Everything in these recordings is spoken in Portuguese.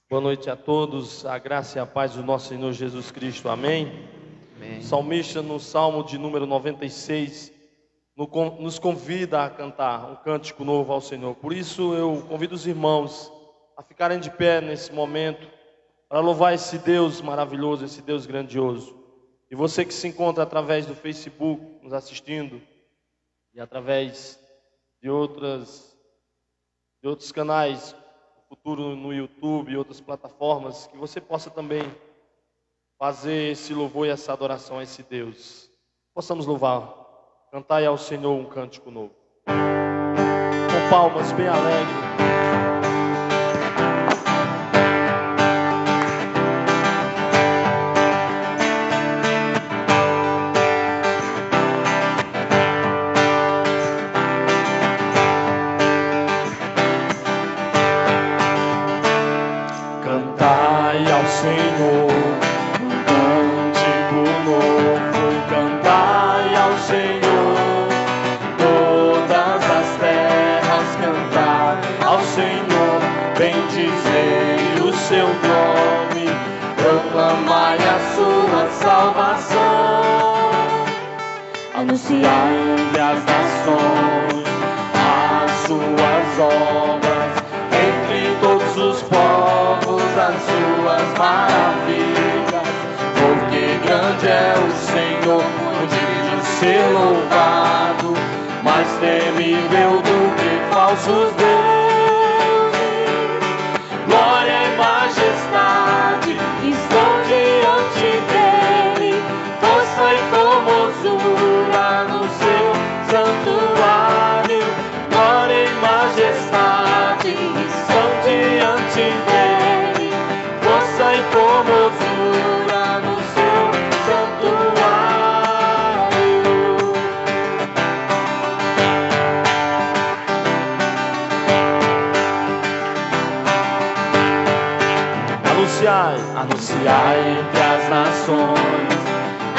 Boa noite a todos, a graça e a paz do nosso Senhor Jesus Cristo, amém? Amém. O salmista no Salmo de número 96 nos convida a cantar um cântico novo ao Senhor. Por isso eu convido os irmãos a ficarem de pé nesse momento para louvar esse Deus maravilhoso, esse Deus grandioso. E você que se encontra através do Facebook nos assistindo e através de outros canais, futuro no YouTube e outras plataformas, que você possa também fazer esse louvor e essa adoração a esse Deus. Possamos louvar, cantar ao Senhor um cântico novo, com palmas bem alegres. Cantai ao Senhor um cântico novo, cantai ao Senhor, todas as terras cantai ao Senhor, bendizei o seu nome, proclamai a sua salvação, anunciai entre as nações as suas obras, entre todos os povos as suas maravilhas, porque grande é o Senhor, digno de ser louvado, mais temível do que falsos deuses. Glória e majestade estão diante dele, força e formosura no seu santuário. Glória e majestade estão diante dele, força e formosura no seu santuário. Anunciai entre as nações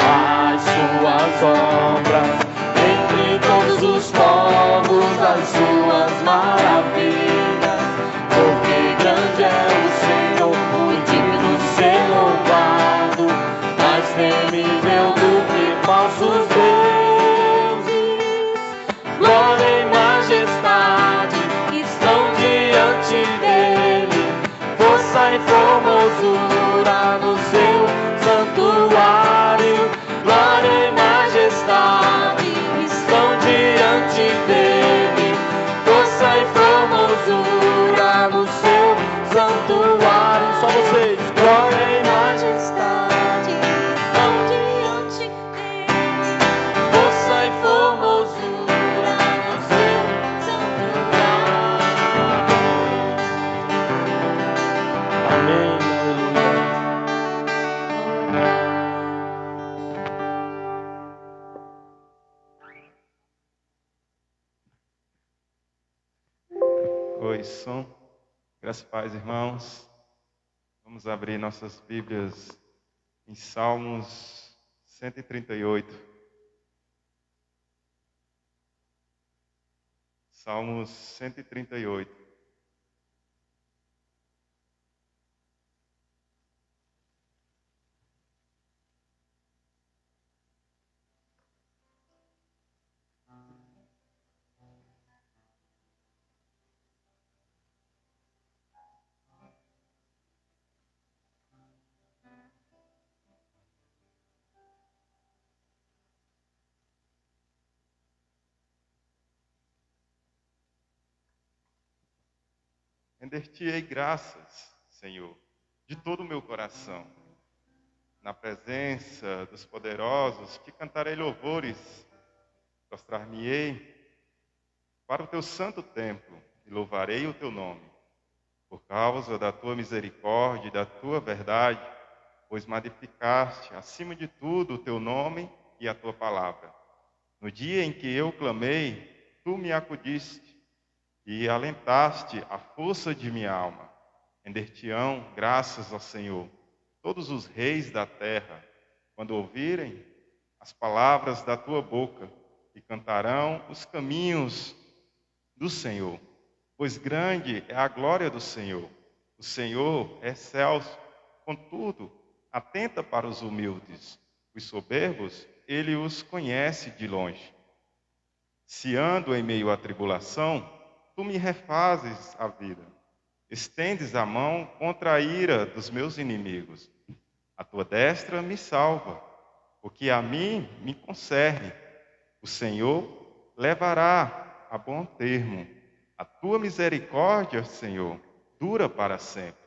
as suas obras, entre todos os povos as suas maravilhas, porque grande é o Senhor, digno de ser louvado, mais temível do que falsos deuses. Glória e majestade estão diante dele, força e formosura no seu santuário. Glória e majestade estão diante dele, força e formosura no seu santuário. Só vocês. Glória e majestade estão diante dele, força e formosura no seu santuário. Amém. Oi, som. Graças e paz, irmãos. Vamos abrir nossas Bíblias em Salmos 138. Salmos 138. Render-te-ei graças, Senhor, de todo o meu coração. Na presença dos poderosos te cantarei louvores, prostrar-me-ei para o teu santo templo e louvarei o teu nome, por causa da tua misericórdia e da tua verdade, pois magnificaste acima de tudo o teu nome e a tua palavra. No dia em que eu clamei, tu me acudiste e alentaste a força de minha alma. Render-te-ão graças ao Senhor todos os reis da terra, quando ouvirem as palavras da tua boca, e cantarão os caminhos do Senhor, pois grande é a glória do Senhor. O Senhor é excelso, contudo, atenta para os humildes. Os soberbos, ele os conhece de longe. Se ando em meio à tribulação, tu me refazes a vida. Estendes a mão contra a ira dos meus inimigos. A tua destra me salva, porque a mim me concerne. O Senhor levará a bom termo. A tua misericórdia, Senhor, dura para sempre.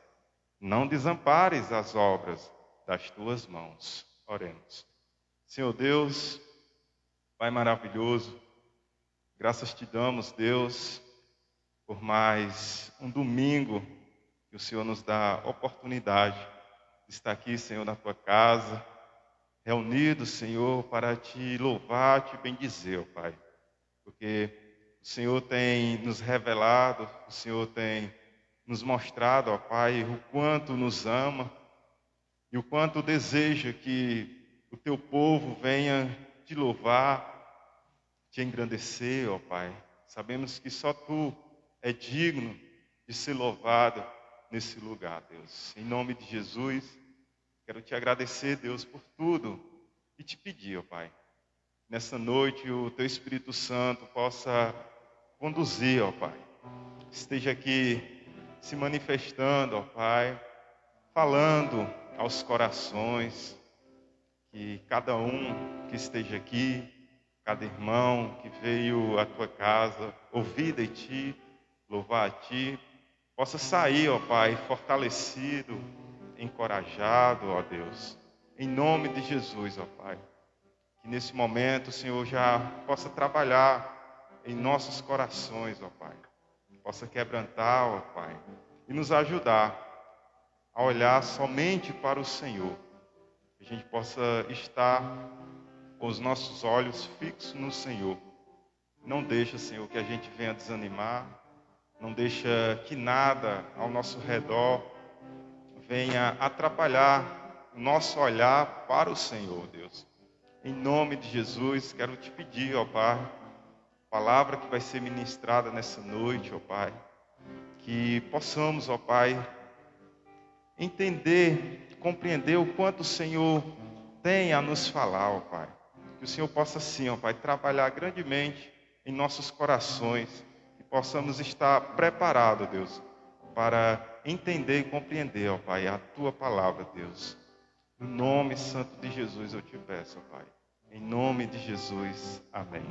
Não desampares as obras das tuas mãos. Oremos. Senhor Deus, Pai maravilhoso, graças te damos, Deus, por mais um domingo que o Senhor nos dá a oportunidade de estar aqui, Senhor, na tua casa, reunidos, Senhor, para te louvar, te bendizer, ó Pai. Porque o Senhor tem nos revelado, o Senhor tem nos mostrado, ó Pai, o quanto nos ama e o quanto deseja que o teu povo venha te louvar, te engrandecer, ó Pai. Sabemos que só tu é digno de ser louvado nesse lugar, Deus. Em nome de Jesus, quero te agradecer, Deus, por tudo e te pedir, ó Pai, nessa noite o teu Espírito Santo possa conduzir, ó Pai. Esteja aqui se manifestando, ó Pai, falando aos corações, que cada um que esteja aqui, cada irmão que veio à tua casa ouvir de ti, louvar a ti, possa sair, ó Pai, fortalecido, encorajado, ó Deus, em nome de Jesus, ó Pai. Que nesse momento o Senhor já possa trabalhar em nossos corações, ó Pai. Possa quebrantar, ó Pai, e nos ajudar a olhar somente para o Senhor. Que a gente possa estar com os nossos olhos fixos no Senhor. Não deixa, Senhor, que a gente venha desanimar. Não deixa que nada ao nosso redor venha atrapalhar o nosso olhar para o Senhor, Deus. Em nome de Jesus, quero te pedir, ó Pai, palavra que vai ser ministrada nessa noite, ó Pai, que possamos, ó Pai, entender, compreender o quanto o Senhor tem a nos falar, ó Pai. Que o Senhor possa, sim, ó Pai, trabalhar grandemente em nossos corações, que possamos estar preparados, Deus, para entender e compreender, ó Pai, a Tua palavra, Deus. No nome santo de Jesus eu te peço, ó Pai. Em nome de Jesus, amém.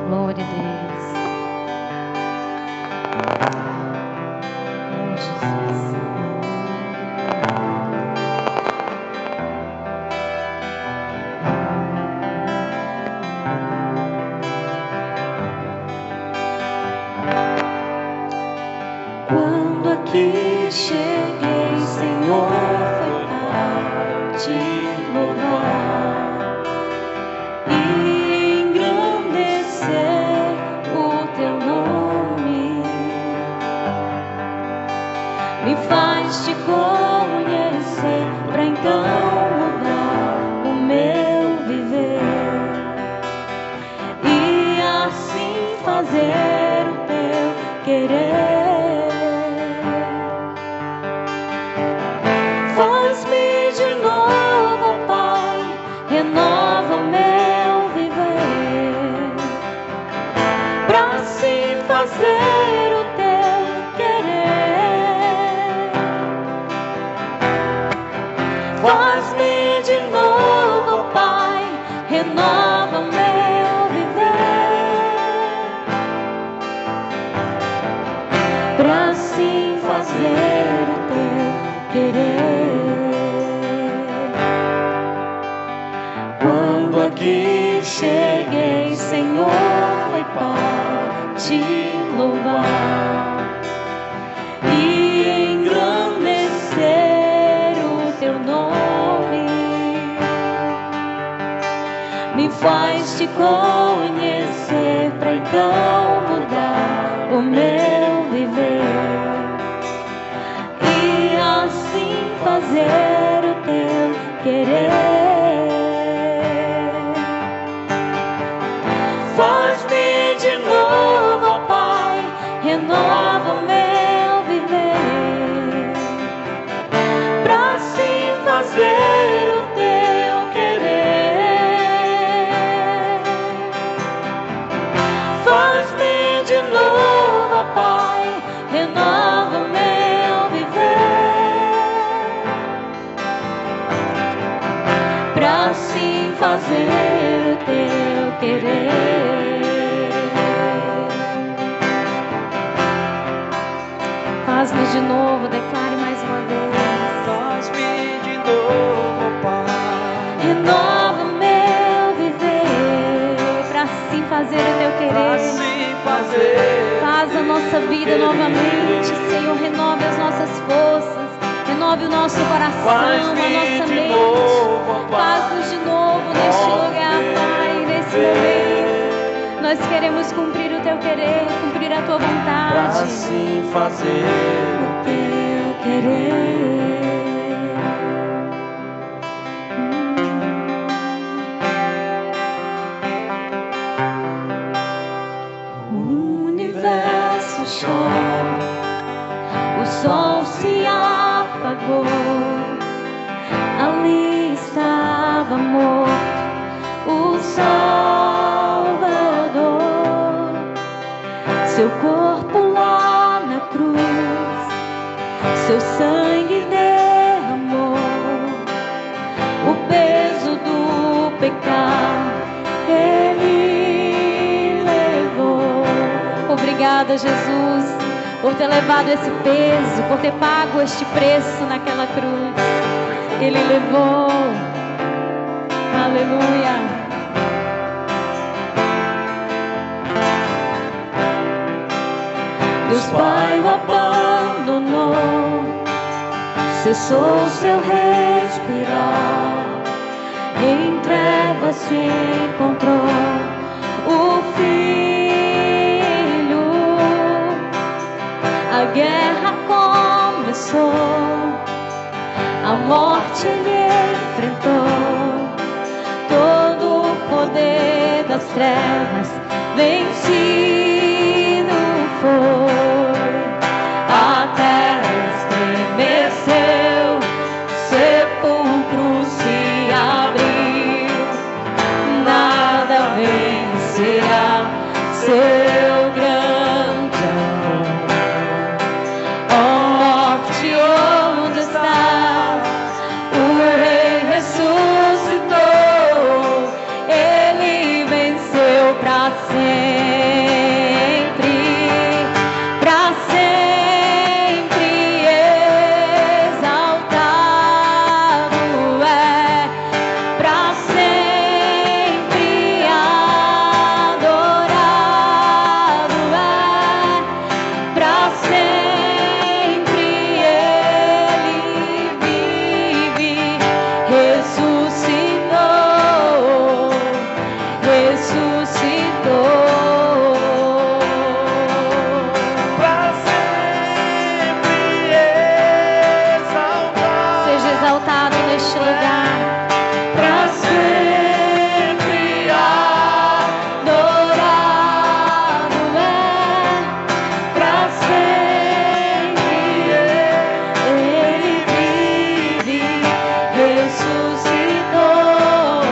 Glória a Deus. Oh, Jesus. Quando aqui cheguei, Senhor, foi para te louvar e engrandecer o teu nome. Me faz te conhecer, para então mudar o meu viver e assim fazer o teu querer. Faz-me de novo, Pai, renova o meu viver, pra assim fazer o teu querer. Faz-me de novo, Pai, renova o meu viver, pra assim fazer o teu querer. Quando aqui cheguei, Senhor, foi para te louvar e engrandecer o teu nome. Me faz te conhecer, para então mudar o meu viver fazer o teu querer. Faz-me de novo, ó Pai, renova o meu viver, pra assim fazer o teu querer. Faz-me de novo, ó Pai, renova o meu viver, pra assim fazer o teu querer. Faz-me de novo, declare mais uma vez. Faz-me de novo, Pai. Renova o meu viver, pra assim fazer o teu querer. Assim fazer. Faz a nossa vida novamente, Senhor, renove as nossas forças, renove o nosso coração, a nossa mente. Faz-nos de novo neste lugar, Pai, nesse momento. Nós queremos cumprir o teu querer, cumprir a tua vontade. Pra assim fazer O teu querer. O universo chora, o sol se apagou, ali estava morto o Salvador, seu corpo lá na cruz, seu sangue derramou, o peso do pecado ele levou. Obrigada, Jesus, por ter levado esse peso, por ter pago este preço naquela cruz. Ele levou. Aleluia. Deus Pai o abandonou, cessou seu respirar, em trevas se encontrou o Filho. A guerra começou, a morte ele enfrentou, todo o poder das trevas vencido foi. A terra estremeceu, sepulcro se abriu, nada vencerá seu grande amor. Ó morte, onde estás? O Rei ressuscitou, ele venceu pra sempre, pra sempre exaltado é, pra sempre adorado é, pra sempre ele vive, ressuscitou, ressuscitou. Pra sempre exaltar. Seja exaltado neste lugar, Pra sempre adorado é, pra sempre ele vive, ressuscitou,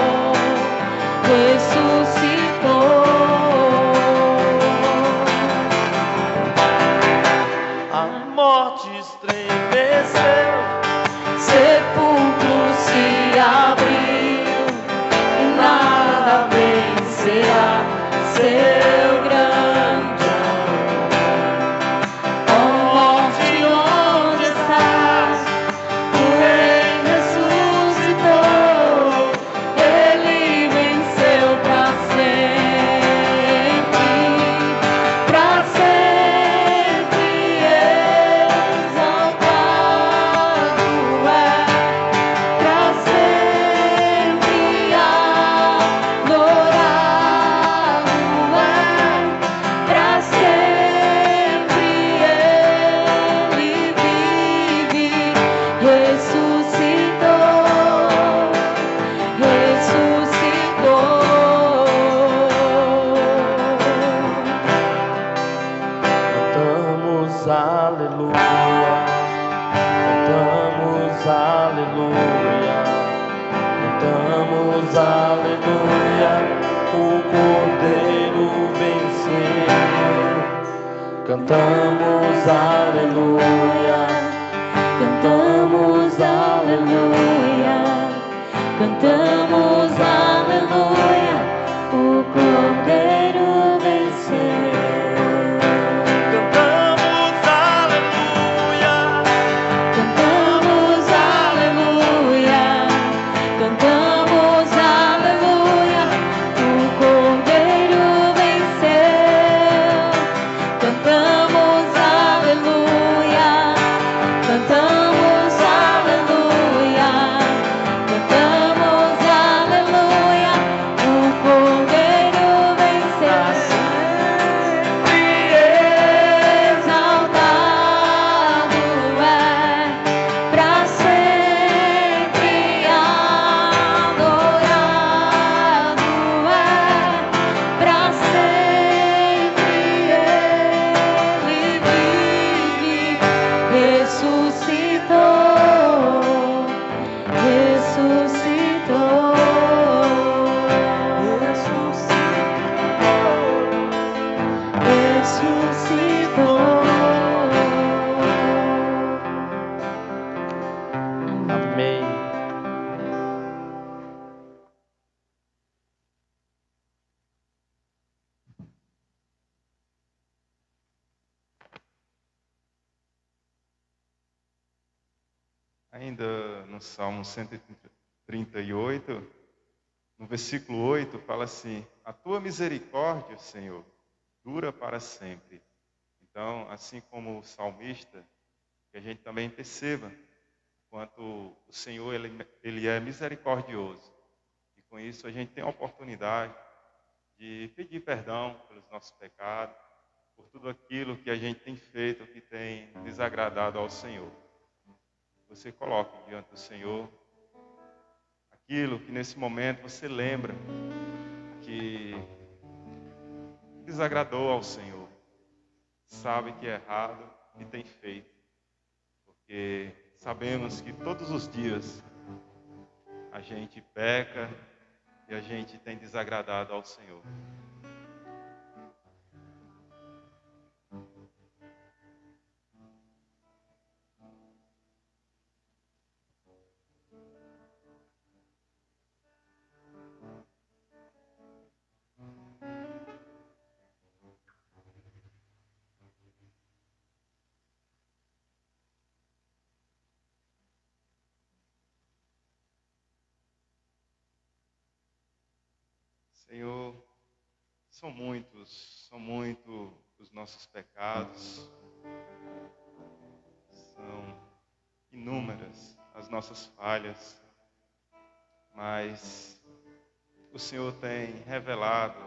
ressuscitou. a morte estremeceu, Sepulcro se abriu, nada vencerá seu grande amor. Ó morte, onde estás? O Rei ressuscitou, ele venceu pra sempre, pra sempre exaltado aleluia, cantamos aleluia, cantamos aleluia, o Cordeiro venceu. Cantamos aleluia, Cantamos aleluia, cantamos aleluia, o Cordeiro venceu. Cantamos aleluia, Cantamos aleluia, cantamos aleluia, o Cordeiro venceu. Cantamos aleluia, cantamos aleluia, cantamos aleluia, o Cordeiro venceu. Exaltado é, pra sempre adorado é, pra sempre ele vive, ressuscitou, ressuscitou, Amém. Ainda no Salmo 138, no versículo 8, fala assim: a tua misericórdia, Senhor, dura para sempre. Então, assim como o salmista, que a gente também perceba quanto o Senhor ele é misericordioso. E com isso a gente tem a oportunidade de pedir perdão pelos nossos pecados, por tudo aquilo que a gente tem feito que tem desagradado ao Senhor. Você coloque diante do Senhor aquilo que nesse momento você lembra que desagradou ao Senhor, sabe que é errado e tem feito, porque sabemos que todos os dias a gente peca e a gente tem desagradado ao Senhor. Senhor, são muitos os nossos pecados, são inúmeras as nossas falhas, mas o Senhor tem revelado,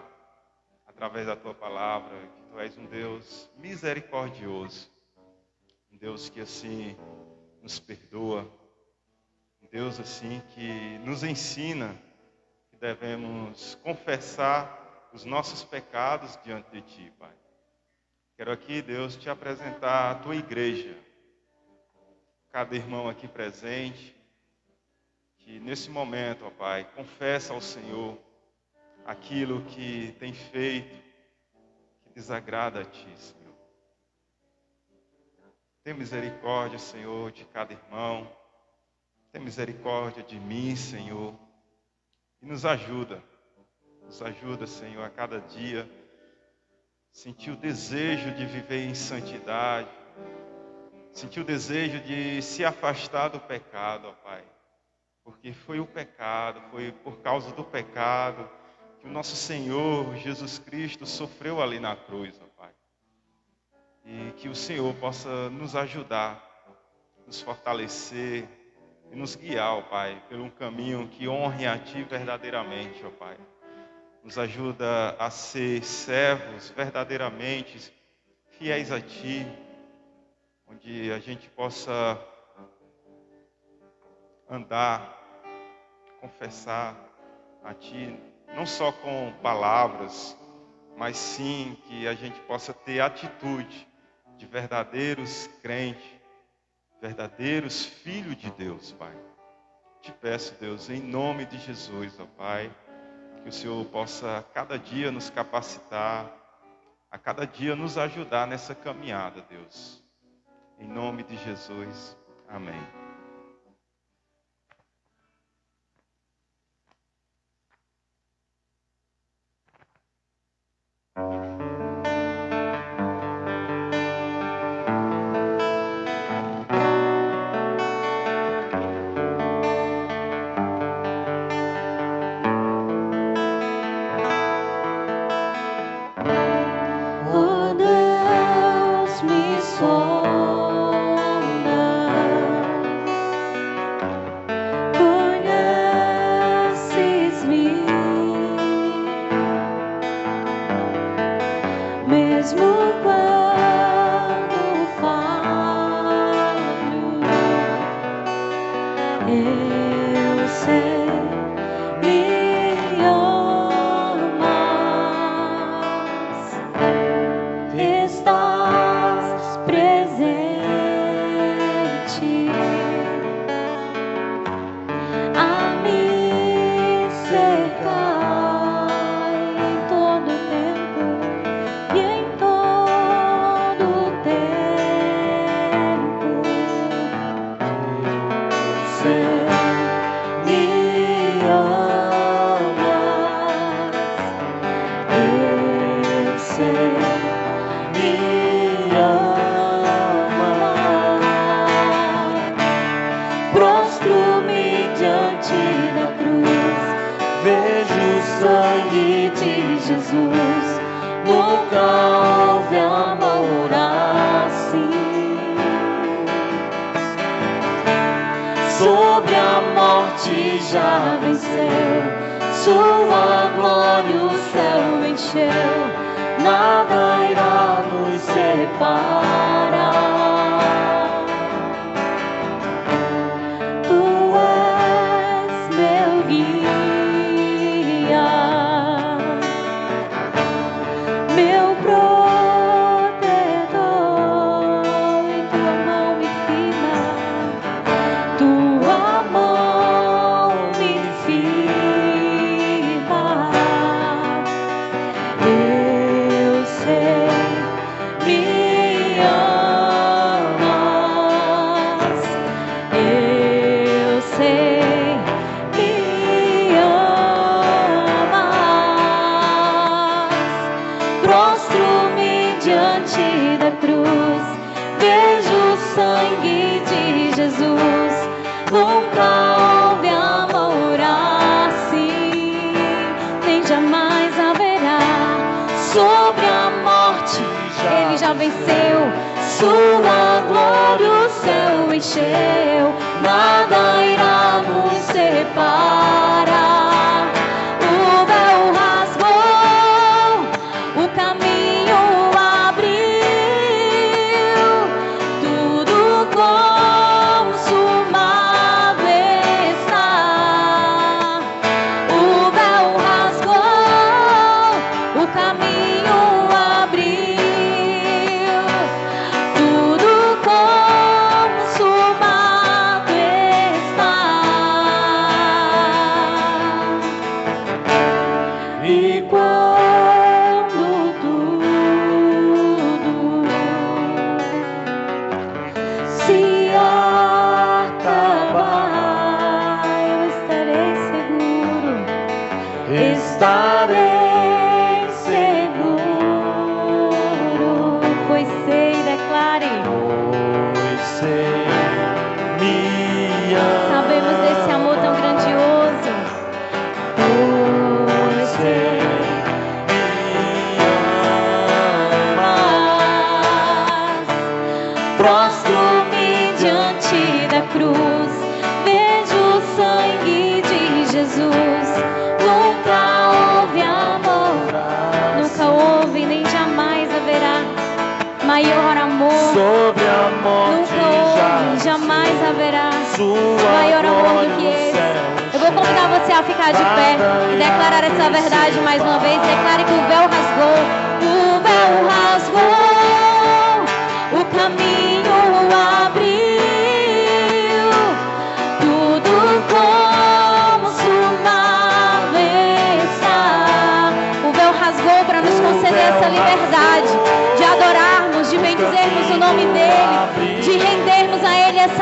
através da Tua palavra, que Tu és um Deus misericordioso, um Deus que assim nos perdoa, um Deus assim que nos ensina que devemos confessar os nossos pecados diante de Ti, Pai. Quero aqui, Deus, Te apresentar a Tua igreja, cada irmão aqui presente, que nesse momento, ó Pai, confessa ao Senhor aquilo que tem feito, que desagrada a Ti, Senhor. Tem misericórdia, Senhor, de cada irmão, tem misericórdia de mim, Senhor, e nos ajuda, Senhor, a cada dia, sentir o desejo de viver em santidade, sentir o desejo de se afastar do pecado, ó Pai. Porque foi o pecado, foi por causa do pecado que o nosso Senhor Jesus Cristo sofreu ali na cruz, ó Pai. E que o Senhor possa nos ajudar, nos fortalecer e nos guiar, ó Pai, por um caminho que honre a Ti verdadeiramente, ó Pai. Nos ajuda a ser servos verdadeiramente fiéis a Ti, onde a gente possa andar, confessar a Ti, não só com palavras, mas sim que a gente possa ter atitude de verdadeiros crentes, verdadeiros filhos de Deus, Pai. Te peço, Deus, em nome de Jesus, ó Pai, que o Senhor possa a cada dia nos capacitar, a cada dia nos ajudar nessa caminhada, Deus. Em nome de Jesus, amém. Oh Deus, me sondas, conheces-me, mesmo quando falho, eu sei, me amas. Estás presente a me cercar em todo tempo e em todo tempo. Sei, me amas. Eu sei. Me ama, prostro-me diante da cruz, vejo o sangue de Jesus, nunca houve amor assim. Sobre a morte já venceu, sua glória o céu encheu. Nada irá nos separar. Tu és meu guia, meu protetor, em tua mão me firma, tua mão me firma. Eu sei, me amas. Eu sei, me amas. Prostro-me diante da cruz, vejo o sangue de Jesus. Nunca houve amor assim, nem jamais haverá. Sobre a morte, ele já venceu. Sua glória o céu encheu. Nada irá nos separar. O véu rasgou, o caminho abriu. Tudo consumado está. O véu rasgou, o caminho abriu, tudo consumado está. E quando tudo se acabar, eu estarei seguro. Estarei seguro, pois sei, declare. Pois sei, me ama. Sabemos desse amor tão grandioso. Pois sei, amas. Prostro-me diante da cruz, vejo o sangue de Jesus. Nunca houve amor, nunca houve nem jamais haverá maior amor. Sobre a morte Nunca houve, jamais haverá maior amor do que esse. Eu vou convidar você a ficar de pé e declarar essa verdade mais uma vez. Declare que o véu rasgou, o véu rasgou, o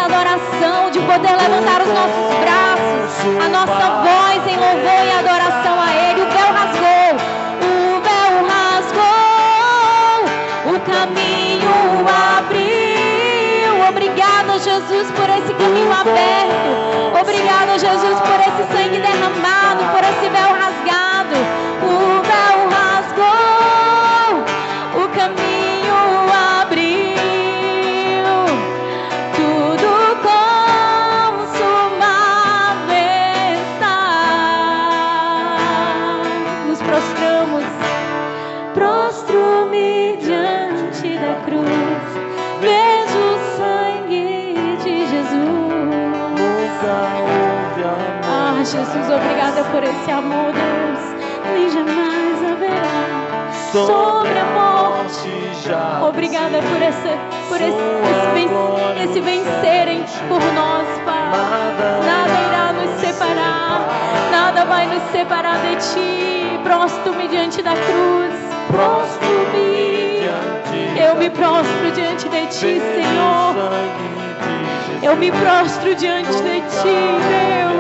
adoração, de poder levantar os nossos braços, a nossa voz em louvor e adoração a Ele. O véu rasgou, o caminho abriu. Obrigada, Jesus, por esse caminho aberto. Obrigada, Jesus, por esse sangue derramado, por esse véu rasgado. O véu rasgou, o caminho abriu. Tudo consumado está. Nos prostro-me diante da cruz. Vejo o sangue de Jesus. Ah, Jesus, obrigada por esse amor, Deus. Nem jamais haverá sobre a morte. Obrigada por esse vencerem por nós, Pai. Nada irá nos separar, nada vai nos separar de Ti. Prostro-me diante da cruz. Eu me prostro diante de Ti, Senhor. Eu me prostro diante de Ti, Deus.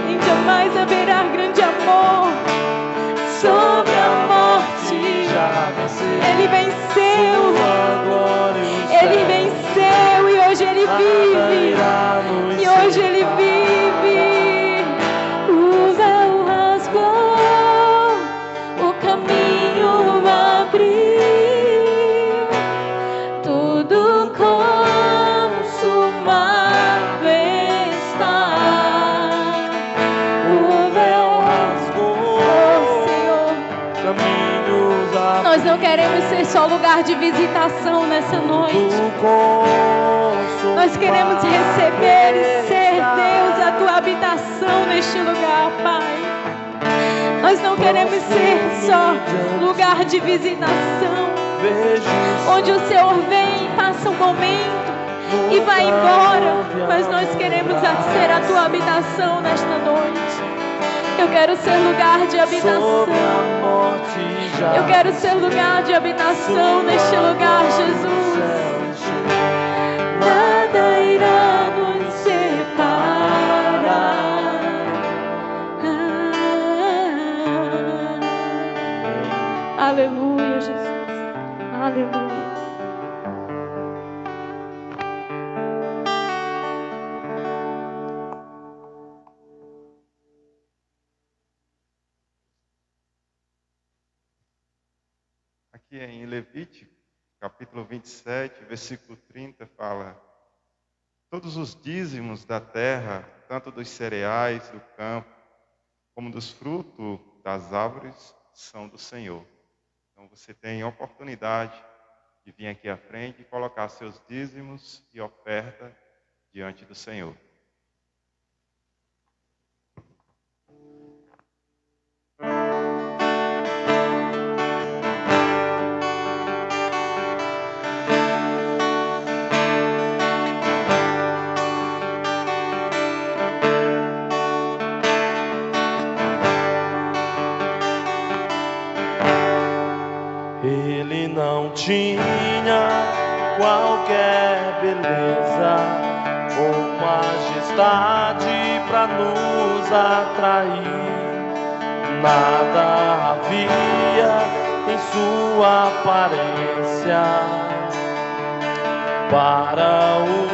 E jamais haverá grande amor sobre a morte. Ele venceu. Ele venceu e hoje Ele vive. E hoje Ele vive. O véu rasgou, o caminho abriu. Tudo consumado está. O véu rasgou, Senhor. Caminhos abriu. Nós não queremos ser só lugar de visitação nessa noite. Nós queremos receber e ser, Deus, a Tua habitação neste lugar, Pai. Nós não queremos ser só lugar de visitação, onde o Senhor vem, passa um momento e vai embora. Mas nós queremos ser a Tua habitação nesta noite. Eu quero ser lugar de habitação. Eu quero ser lugar de habitação neste lugar, Jesus. Nada irá nos separar. Aleluia, Jesus. Aleluia. Aqui em Levítico, capítulo 27, versículo 30, fala: todos os dízimos da terra, tanto dos cereais do campo, como dos frutos das árvores, são do Senhor. Então você tem a oportunidade de vir aqui à frente e colocar seus dízimos e oferta diante do Senhor. Ele não tinha qualquer beleza ou majestade para nos atrair. Nada havia em sua aparência para o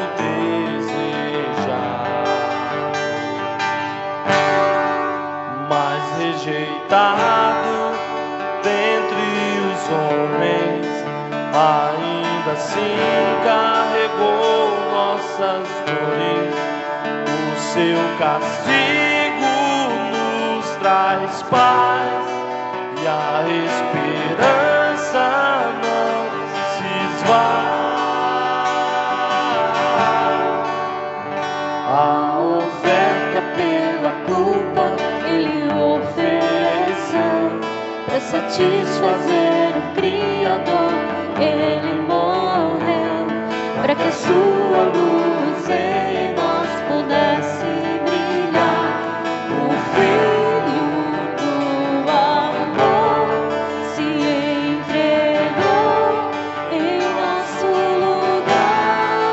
desejar, mas rejeitado dentre os homens, ainda assim carregou nossas dores. O seu castigo nos traz paz e a esperança não se esvai. A oferta pela culpa Ele ofereceu para satisfazer o Criador. Ele morreu para que a sua luz em nós pudesse brilhar. O Filho do amor se entregou em nosso lugar.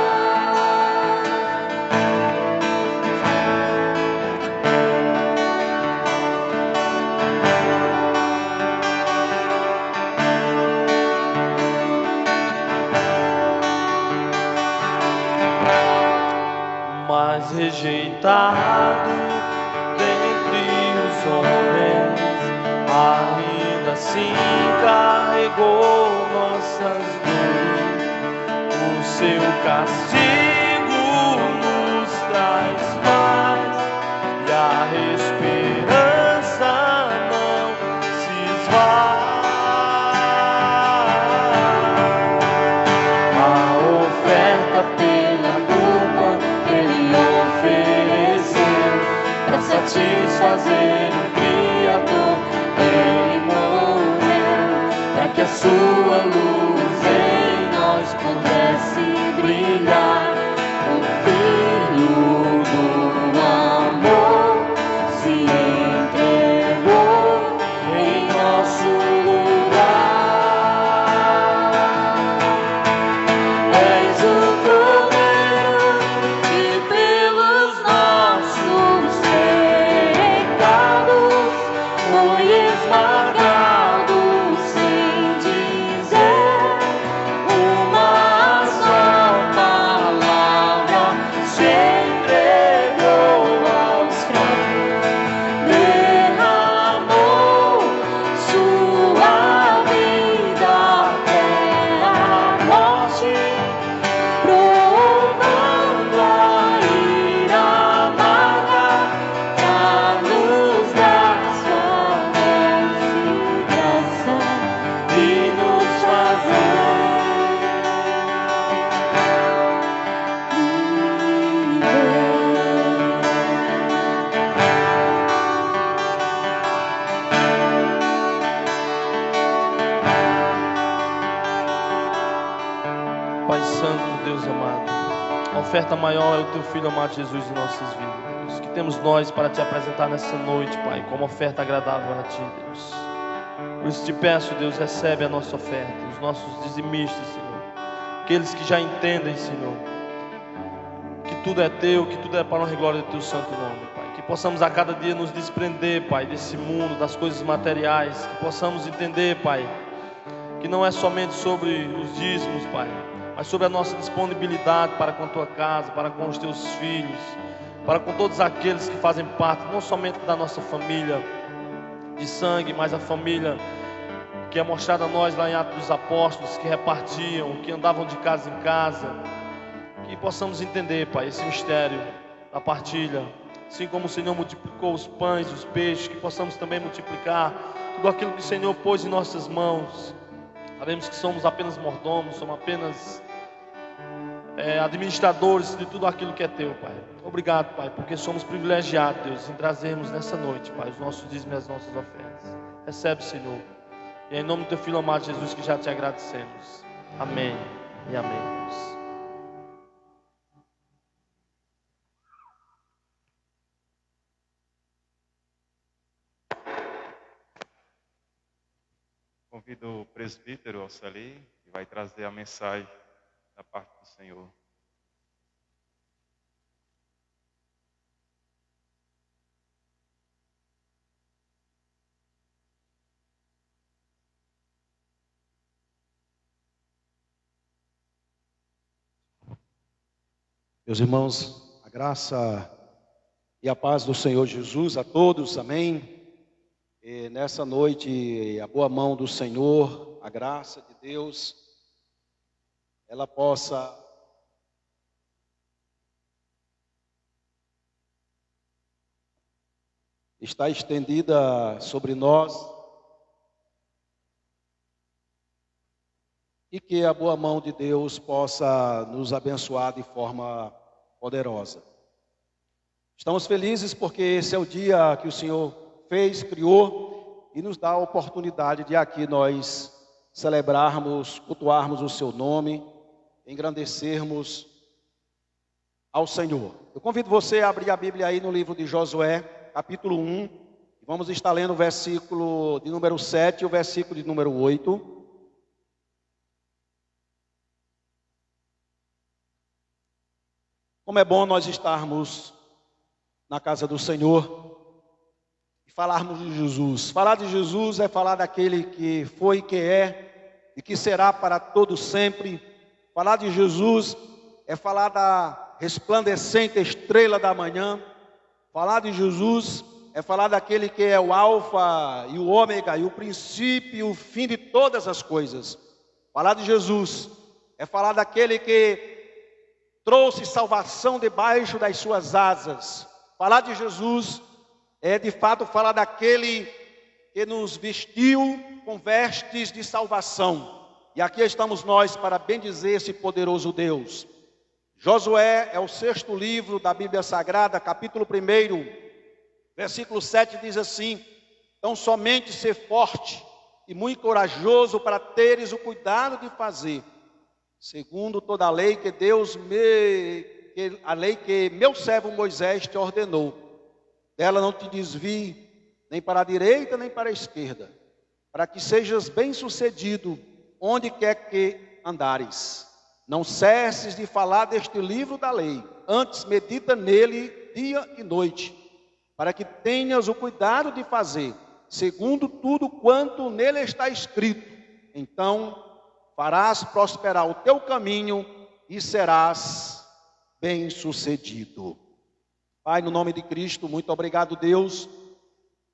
rejeitado dentre os homens, ainda assim carregou nossas dores. O seu castigo nos traz paz e a esperança não se esvai. A oferta pela culpa ele ofereceu para satisfazer o Criador. Ele morreu para que a sua luz em nós pudesse brilhar. O Filho do amor se entregou em nosso lugar. És o Cordeiro que pelos nossos pecados foi esmagado sem dizer uma só palavra. Se entregou aos cravos, derramou sua vida até a morte, provando a ira amarga pra nos dar sua doce graça e nos fazer Pai Santo, Deus amado, a oferta maior é o Teu Filho amado Jesus em nossas vidas, Deus. Que temos nós para Te apresentar nessa noite, Pai, como oferta agradável a Ti, Deus. Por isso Te peço, Deus, recebe a nossa oferta, os nossos dizimistas, Senhor. Aqueles que já entendem, Senhor, que tudo é Teu, que tudo é para a honra e glória do Teu santo nome, Pai. Que possamos a cada dia nos desprender, Pai, desse mundo, das coisas materiais. Que possamos entender, Pai, que não é somente sobre os dízimos, Pai, mas sobre a nossa disponibilidade para com a Tua casa, para com os Teus filhos, para com todos aqueles que fazem parte, não somente da nossa família de sangue, mas a família que é mostrada a nós lá em Atos dos Apóstolos, que repartiam, que andavam de casa em casa. Que possamos entender, Pai, esse mistério da partilha, assim como o Senhor multiplicou os pães e os peixes, que possamos também multiplicar tudo aquilo que o Senhor pôs em nossas mãos. Sabemos que somos apenas mordomos, somos apenas administradores de tudo aquilo que é Teu, Pai. Obrigado, Pai, porque somos privilegiados, Deus, em trazermos nessa noite, Pai, os nossos dízimos e as nossas ofertas. Recebe, Senhor. E é em nome do Teu Filho amado Jesus que já Te agradecemos. Amém e amém, Deus. Convido o presbítero Alceli, que vai trazer a mensagem da parte do Senhor. Meus irmãos, a graça e a paz do Senhor Jesus a todos, amém. E nessa noite, a boa mão do Senhor, a graça de Deus, ela possa estar estendida sobre nós e que a boa mão de Deus possa nos abençoar de forma poderosa. Estamos felizes porque esse é o dia que o Senhor fez, criou e nos dá a oportunidade de aqui nós celebrarmos, cultuarmos o Seu nome, engrandecermos ao Senhor. Eu convido você a abrir a Bíblia aí no livro de Josué, capítulo 1, e vamos estar lendo o versículo de número 7 e o versículo de número 8. Como é bom nós estarmos na casa do Senhor e falarmos de Jesus. Falar de Jesus é falar daquele que foi, que é e que será para todo sempre. Falar de Jesus é falar da resplandecente estrela da manhã. Falar de Jesus é falar daquele que é o alfa e o ômega, e o princípio e o fim de todas as coisas. Falar de Jesus é falar daquele que trouxe salvação debaixo das suas asas. Falar de Jesus é de fato falar daquele que nos vestiu com vestes de salvação. E aqui estamos nós para bendizer esse poderoso Deus. Josué é o 6º livro da Bíblia Sagrada, capítulo 1, versículo 7 diz assim: então somente ser forte e muito corajoso para teres o cuidado de fazer, segundo toda a lei que a lei que meu servo Moisés te ordenou. Dela não te desvie, nem para a direita, nem para a esquerda, para que sejas bem-sucedido onde quer que andares. Não cesses de falar deste livro da lei, antes medita nele dia e noite, para que tenhas o cuidado de fazer, segundo tudo quanto nele está escrito. Então farás prosperar o teu caminho e serás bem-sucedido. Pai, no nome de Cristo, muito obrigado, Deus,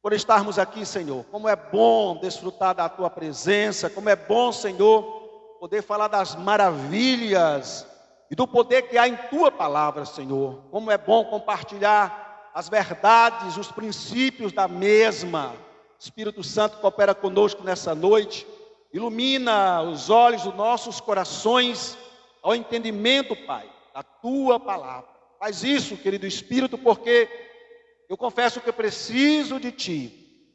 por estarmos aqui, Senhor. Como é bom desfrutar da tua presença, como é bom, Senhor, poder falar das maravilhas e do poder que há em tua palavra, Senhor. Como é bom compartilhar as verdades, os princípios da mesma. Espírito Santo coopera conosco nessa noite, ilumina os olhos dos nossos corações ao entendimento, Pai, da tua palavra. Faz isso, querido Espírito, porque eu confesso que eu preciso de ti.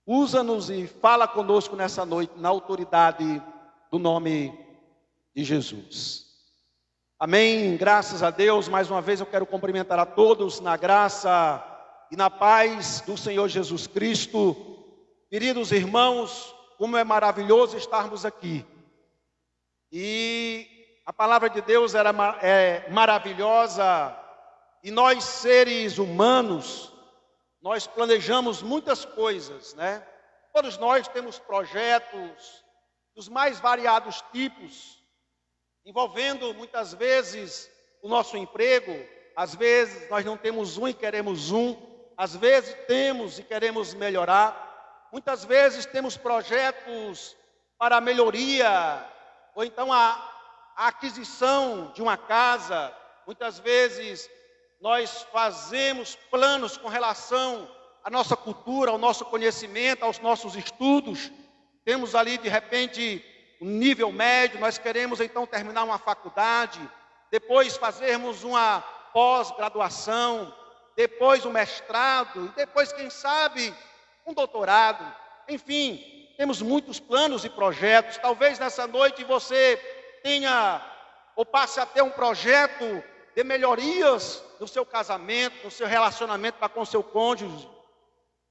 Usa-nos e fala conosco nessa noite, na autoridade do nome de Jesus. Amém, graças a Deus. Mais uma vez eu quero cumprimentar a todos na graça e na paz do Senhor Jesus Cristo. Queridos irmãos, como é maravilhoso estarmos aqui. E a palavra de Deus é maravilhosa. E nós, seres humanos, nós planejamos muitas coisas, né? Todos nós temos projetos dos mais variados tipos, envolvendo muitas vezes o nosso emprego. Às vezes nós não temos um e queremos um, às vezes temos e queremos melhorar, muitas vezes temos projetos para a melhoria, ou então a aquisição de uma casa. Muitas vezes nós fazemos planos com relação à nossa cultura, ao nosso conhecimento, aos nossos estudos. Temos ali, de repente, um nível médio, nós queremos então terminar uma faculdade, depois fazermos uma pós-graduação, depois um mestrado, e depois, quem sabe, um doutorado. Enfim, temos muitos planos e projetos. Talvez nessa noite você tenha ou passe a ter um projeto de melhorias no seu casamento, no seu relacionamento para com seu cônjuge.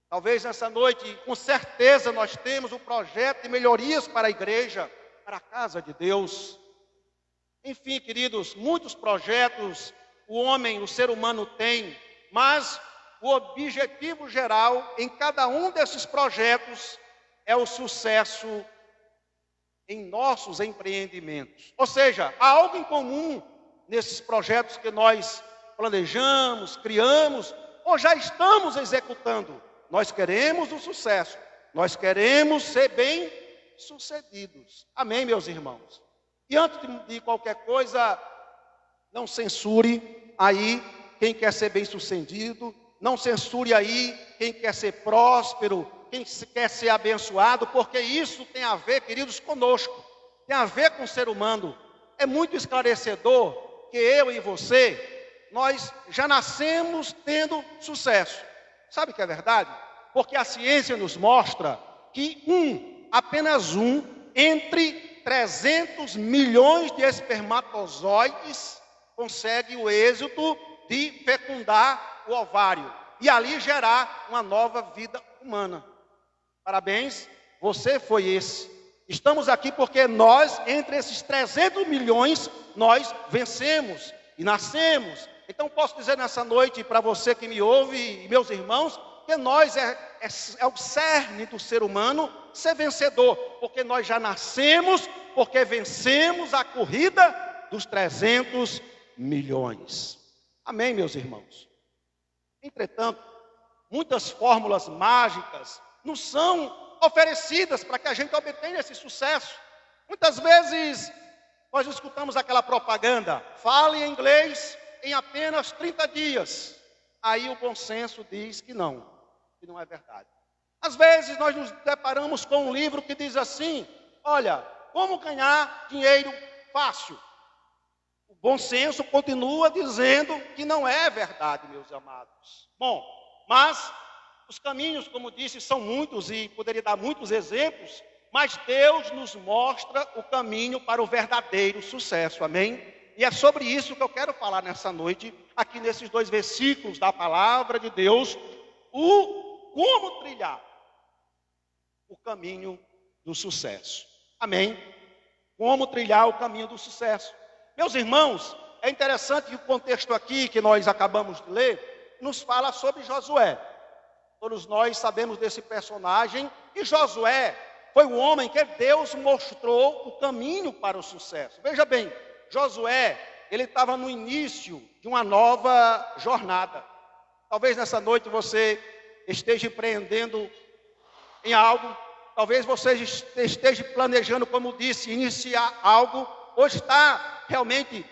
Talvez nessa noite, com certeza, nós temos um projeto de melhorias para a igreja, para a casa de Deus. Enfim, queridos, muitos projetos o homem, o ser humano tem, mas o objetivo geral em cada um desses projetos é o sucesso em nossos empreendimentos. Ou seja, há algo em comum nesses projetos que nós planejamos, criamos ou já estamos executando. Nós queremos o sucesso, nós queremos ser bem-sucedidos. Amém, meus irmãos? E antes de qualquer coisa, não censure aí quem quer ser bem-sucedido, não censure aí quem quer ser próspero, quem quer ser abençoado, porque isso tem a ver, queridos, conosco, tem a ver com o ser humano. É muito esclarecedor que eu e você, nós já nascemos tendo sucesso. Sabe que é verdade? Porque a ciência nos mostra que apenas um entre 300 milhões de espermatozoides consegue o êxito de fecundar o ovário e ali gerar uma nova vida humana. Parabéns, você foi esse. Estamos aqui porque nós, entre esses 300 milhões, nós vencemos e nascemos. Então posso dizer nessa noite para você que me ouve e meus irmãos, que nós é o cerne do ser humano ser vencedor, porque nós já nascemos, porque vencemos a corrida dos 300 milhões. Amém, meus irmãos? Entretanto, muitas fórmulas mágicas nos são oferecidas para que a gente obtenha esse sucesso. Muitas vezes nós escutamos aquela propaganda: fale inglês em apenas 30 dias. Aí o bom senso diz que não é verdade. Às vezes nós nos deparamos com um livro que diz assim: olha, como ganhar dinheiro fácil. O bom senso continua dizendo que não é verdade, meus amados. Bom, mas os caminhos, como disse, são muitos e poderia dar muitos exemplos, mas Deus nos mostra o caminho para o verdadeiro sucesso, amém? E é sobre isso que eu quero falar nessa noite, aqui nesses 2 versículos da palavra de Deus, como trilhar o caminho do sucesso, amém? Como trilhar o caminho do sucesso. Meus irmãos, é interessante que o contexto aqui que nós acabamos de ler nos fala sobre Josué. Todos nós sabemos desse personagem, e Josué foi o homem que Deus mostrou o caminho para o sucesso. Veja bem, Josué, ele estava no início de uma nova jornada. Talvez nessa noite você esteja empreendendo em algo, talvez você esteja planejando, como disse, iniciar algo, ou está realmente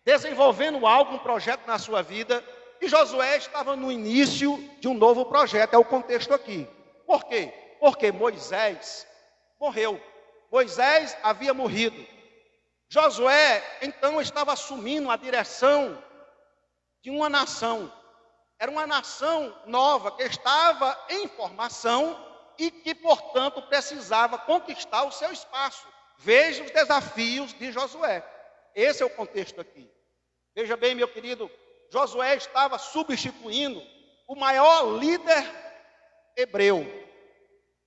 desenvolvendo algo, um projeto na sua vida. E Josué estava no início de um novo projeto, é o contexto aqui. Por quê? Porque Moisés morreu. Moisés havia morrido. Josué, então, estava assumindo a direção de uma nação. Era uma nação nova, que estava em formação e que, portanto, precisava conquistar o seu espaço. Veja os desafios de Josué. Esse é o contexto aqui. Veja bem, meu querido, Josué estava substituindo o maior líder hebreu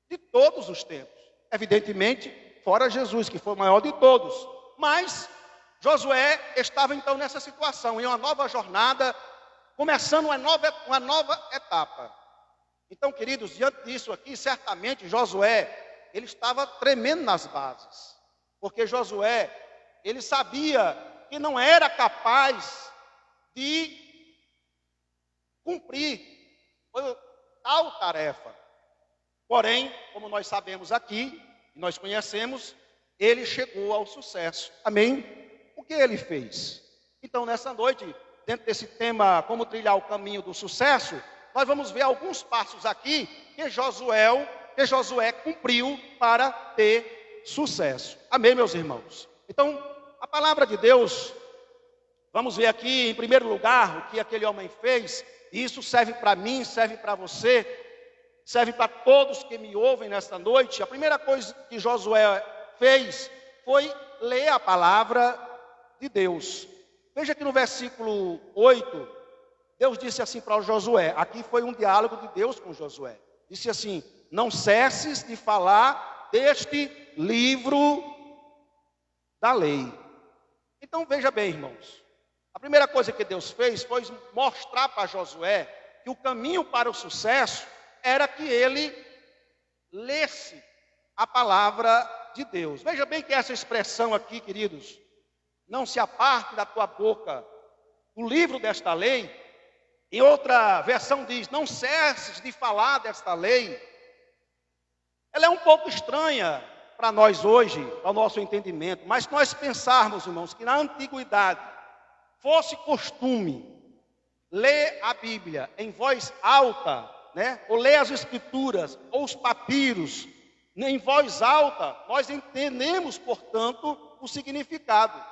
de todos os tempos. Evidentemente, fora Jesus, que foi o maior de todos. Mas Josué estava então nessa situação, em uma nova jornada, começando uma nova etapa. Então, queridos, diante disso aqui, certamente Josué, ele estava tremendo nas bases. Porque Josué, ele sabia que não era capaz de cumprir tal tarefa. Porém, como nós sabemos aqui, nós conhecemos, ele chegou ao sucesso. Amém? O que ele fez? Então, nessa noite, dentro desse tema, como trilhar o caminho do sucesso, nós vamos ver alguns passos aqui que Josué cumpriu para ter sucesso. Amém, meus irmãos? Então, a palavra de Deus, vamos ver aqui, em primeiro lugar, o que aquele homem fez. E isso serve para mim, serve para você, serve para todos que me ouvem nesta noite. A primeira coisa que Josué fez foi ler a palavra de Deus. Veja que no versículo 8, Deus disse assim para Josué. Aqui foi um diálogo de Deus com Josué. Disse assim: não cesses de falar deste livro da lei. Então veja bem, irmãos, a primeira coisa que Deus fez foi mostrar para Josué que o caminho para o sucesso era que ele lesse a palavra de Deus. Veja bem que essa expressão aqui, queridos, não se aparte da tua boca o livro desta lei. Em outra versão diz, não cesses de falar desta lei. Ela é um pouco estranha para nós hoje, ao nosso entendimento, mas se nós pensarmos, irmãos, que na antiguidade fosse costume ler a Bíblia em voz alta, né? Ou ler as escrituras, ou os papiros, em voz alta, nós entendemos, portanto, o significado.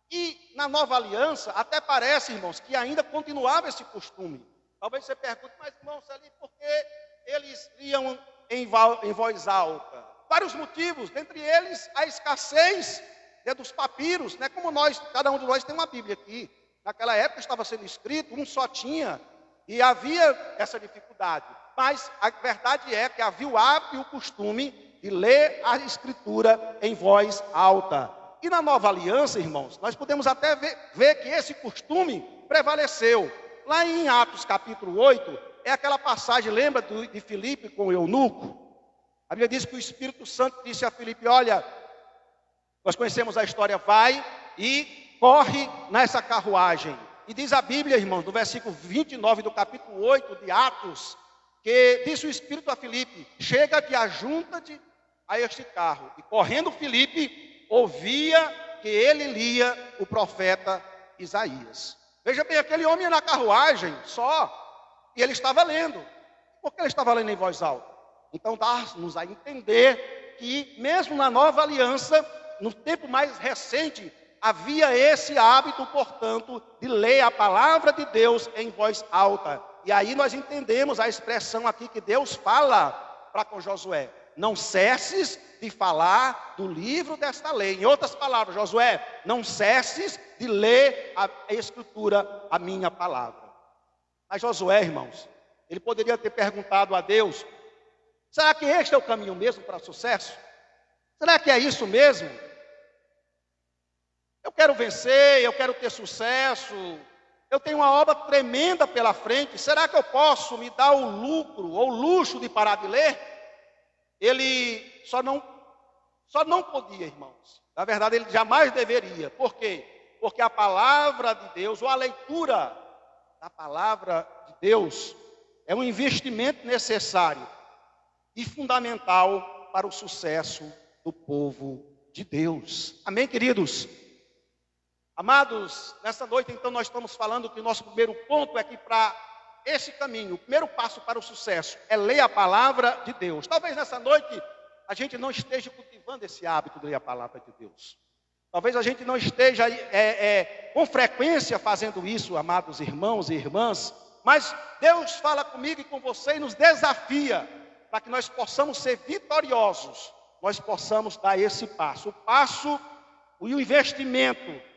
E na nova aliança, até parece, irmãos, que ainda continuava esse costume. Talvez você pergunte, mas irmãos, ali, por que eles liam em voz alta? Vários motivos, dentre eles a escassez, né, dos papiros, né? Como cada um de nós tem uma Bíblia aqui. Naquela época estava sendo escrito, um só tinha, e havia essa dificuldade. Mas a verdade é que havia o hábito e o costume de ler a Escritura em voz alta. E na nova aliança, irmãos, nós podemos até ver que esse costume prevaleceu. Lá em Atos capítulo 8, é aquela passagem, lembra de Filipe com o eunuco? A Bíblia diz que o Espírito Santo disse a Filipe, olha, nós conhecemos a história, vai e corre nessa carruagem. E diz a Bíblia, irmãos, no versículo 29 do capítulo 8 de Atos, que disse o Espírito a Filipe: chega-te, ajunta-te a este carro. E correndo Filipe, ouvia que ele lia o profeta Isaías. Veja bem, aquele homem na carruagem só, e ele estava lendo. Por que ele estava lendo em voz alta? Então dá-nos a entender que mesmo na nova aliança, no tempo mais recente, havia esse hábito, portanto, de ler a palavra de Deus em voz alta. E aí nós entendemos a expressão aqui que Deus fala para com Josué: não cesses de falar do livro desta lei. Em outras palavras, Josué, não cesses de ler a Escritura, a minha palavra. Mas Josué, irmãos, ele poderia ter perguntado a Deus: será que este é o caminho mesmo para o sucesso? Será que é isso mesmo? Eu quero vencer, eu quero ter sucesso, eu tenho uma obra tremenda pela frente, será que eu posso me dar o lucro ou o luxo de parar de ler? Ele só não podia, irmãos. Na verdade, ele jamais deveria. Por quê? Porque a palavra de Deus, ou a leitura da palavra de Deus, é um investimento necessário e fundamental para o sucesso do povo de Deus. Amém, queridos? Amados, nessa noite, então, nós estamos falando que o nosso primeiro ponto é que para esse caminho, o primeiro passo para o sucesso é ler a palavra de Deus. Talvez nessa noite a gente não esteja cultivando esse hábito de ler a palavra de Deus. Talvez a gente não esteja com frequência fazendo isso, amados irmãos e irmãs. Mas Deus fala comigo e com você e nos desafia para que nós possamos ser vitoriosos. Nós possamos dar esse passo. O passo e o investimento